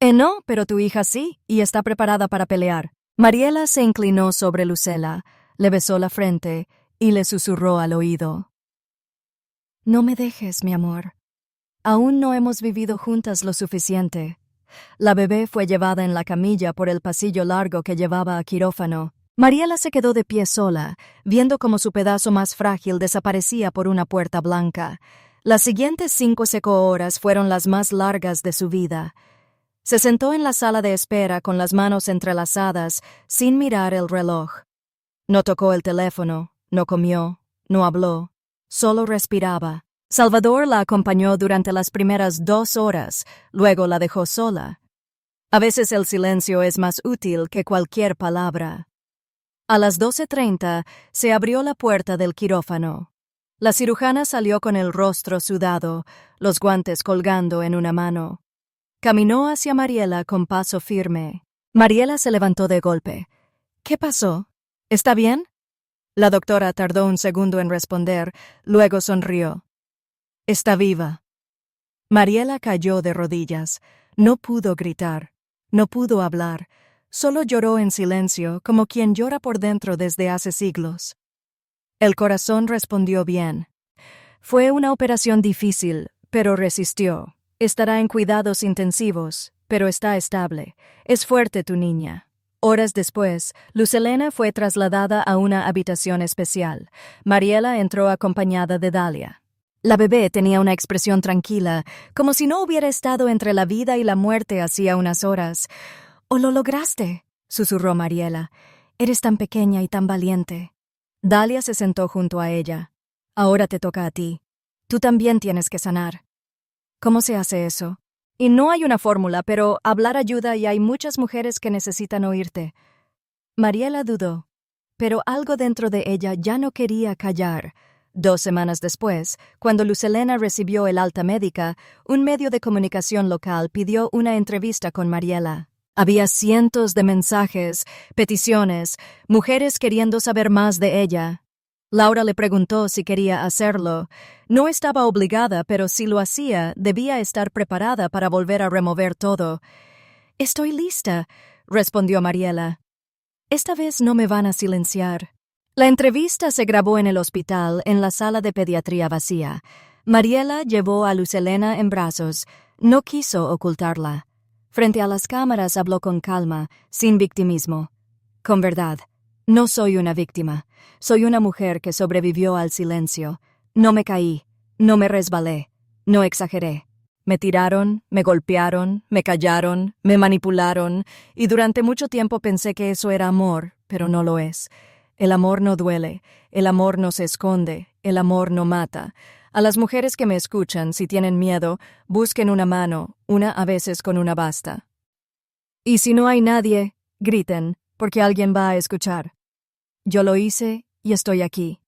No, pero tu hija sí, y está preparada para pelear. Mariela se inclinó sobre Lucela, le besó la frente y le susurró al oído. No me dejes, mi amor. Aún no hemos vivido juntas lo suficiente. La bebé fue llevada en la camilla por el pasillo largo que llevaba a quirófano. Mariela se quedó de pie sola, viendo cómo su pedazo más frágil desaparecía por una puerta blanca. Las siguientes 5 horas fueron las más largas de su vida. Se sentó en la sala de espera con las manos entrelazadas, sin mirar el reloj. No tocó el teléfono, no comió, no habló, solo respiraba. Salvador la acompañó durante las primeras 2 horas, luego la dejó sola. A veces el silencio es más útil que cualquier palabra. A las 12:30 se abrió la puerta del quirófano. La cirujana salió con el rostro sudado, los guantes colgando en una mano. Caminó hacia Mariela con paso firme. Mariela se levantó de golpe. ¿Qué pasó? ¿Está bien? La doctora tardó un segundo en responder, luego sonrió. Está viva. Mariela cayó de rodillas. No pudo gritar. No pudo hablar. Solo lloró en silencio, como quien llora por dentro desde hace siglos. El corazón respondió bien. Fue una operación difícil, pero resistió. Estará en cuidados intensivos, pero está estable. Es fuerte tu niña. Horas después, Lucelena fue trasladada a una habitación especial. Mariela entró acompañada de Dalia. La bebé tenía una expresión tranquila, como si no hubiera estado entre la vida y la muerte hacía unas horas. «¡Oh, lo lograste!», susurró Mariela. «Eres tan pequeña y tan valiente». Dalia se sentó junto a ella. «Ahora te toca a ti. Tú también tienes que sanar». «¿Cómo se hace eso?» «Y no hay una fórmula, pero hablar ayuda y hay muchas mujeres que necesitan oírte». Mariela dudó, pero algo dentro de ella ya no quería callar. 2 semanas después, cuando Lucelena recibió el alta médica, un medio de comunicación local pidió una entrevista con Mariela. Había cientos de mensajes, peticiones, mujeres queriendo saber más de ella. Laura le preguntó si quería hacerlo. No estaba obligada, pero si lo hacía, debía estar preparada para volver a remover todo. «Estoy lista», respondió Mariela. «Esta vez no me van a silenciar». La entrevista se grabó en el hospital, en la sala de pediatría vacía. Mariela llevó a Lucelena en brazos. No quiso ocultarla. Frente a las cámaras habló con calma, sin victimismo. «Con verdad, no soy una víctima. Soy una mujer que sobrevivió al silencio. No me caí, no me resbalé, no exageré. Me tiraron, me golpearon, me callaron, me manipularon, y durante mucho tiempo pensé que eso era amor, pero no lo es. El amor no duele, el amor no se esconde, el amor no mata. A las mujeres que me escuchan, si tienen miedo, busquen una mano, una a veces con una basta. Y si no hay nadie, griten, porque alguien va a escuchar. Yo lo hice y estoy aquí».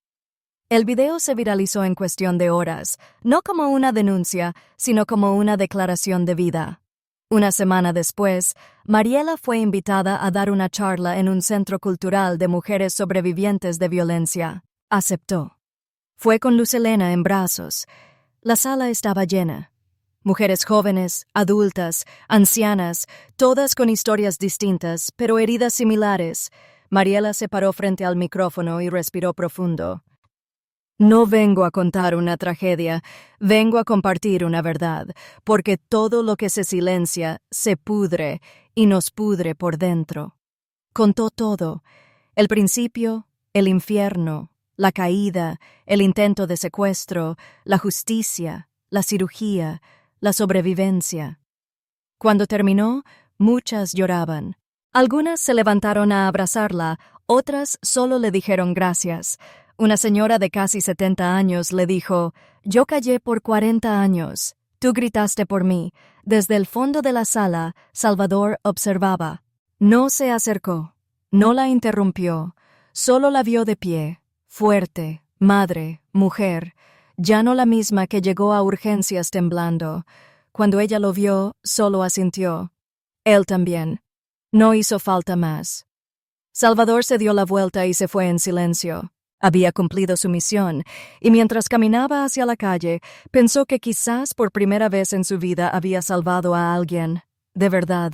El video se viralizó en cuestión de horas, no como una denuncia, sino como una declaración de vida. Una semana después, Mariela fue invitada a dar una charla en un centro cultural de mujeres sobrevivientes de violencia. Aceptó. Fue con Lucelena en brazos. La sala estaba llena. Mujeres jóvenes, adultas, ancianas, todas con historias distintas, pero heridas similares. Mariela se paró frente al micrófono y respiró profundo. «No vengo a contar una tragedia, vengo a compartir una verdad, porque todo lo que se silencia se pudre y nos pudre por dentro». Contó todo: el principio, el infierno, la caída, el intento de secuestro, la justicia, la cirugía, la sobrevivencia. Cuando terminó, muchas lloraban. Algunas se levantaron a abrazarla, otras solo le dijeron gracias. Una señora de casi 70 años le dijo: «Yo callé por 40 años. Tú gritaste por mí». Desde el fondo de la sala, Salvador observaba. No se acercó, no la interrumpió, solo la vio de pie, fuerte, madre, mujer, ya no la misma que llegó a urgencias temblando. Cuando ella lo vio, solo asintió. Él también. No hizo falta más. Salvador se dio la vuelta y se fue en silencio. Había cumplido su misión, y mientras caminaba hacia la calle, pensó que quizás por primera vez en su vida había salvado a alguien. De verdad.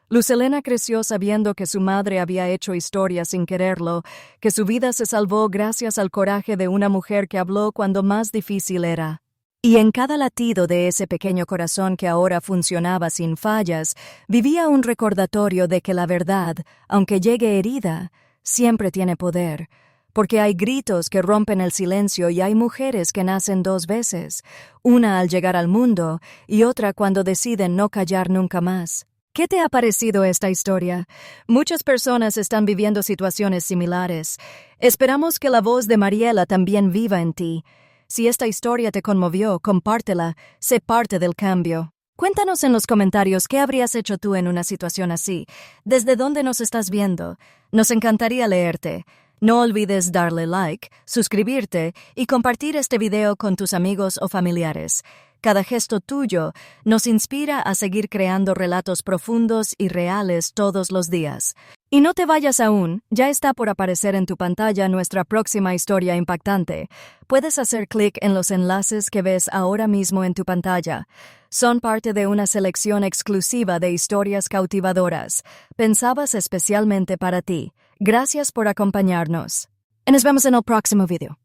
Luz Helena creció sabiendo que su madre había hecho historia sin quererlo, que su vida se salvó gracias al coraje de una mujer que habló cuando más difícil era. Y en cada latido de ese pequeño corazón que ahora funcionaba sin fallas, vivía un recordatorio de que la verdad, aunque llegue herida, siempre tiene poder. Porque hay gritos que rompen el silencio y hay mujeres que nacen dos veces, una al llegar al mundo y otra cuando deciden no callar nunca más. ¿Qué te ha parecido esta historia? Muchas personas están viviendo situaciones similares. Esperamos que la voz de Mariela también viva en ti. Si esta historia te conmovió, compártela, sé parte del cambio. Cuéntanos en los comentarios qué habrías hecho tú en una situación así. ¿Desde dónde nos estás viendo? Nos encantaría leerte. No olvides darle like, suscribirte y compartir este video con tus amigos o familiares. Cada gesto tuyo nos inspira a seguir creando relatos profundos y reales todos los días. Y no te vayas aún, ya está por aparecer en tu pantalla nuestra próxima historia impactante. Puedes hacer clic en los enlaces que ves ahora mismo en tu pantalla. Son parte de una selección exclusiva de historias cautivadoras, pensadas especialmente para ti. Gracias por acompañarnos. Y nos vemos en el próximo video.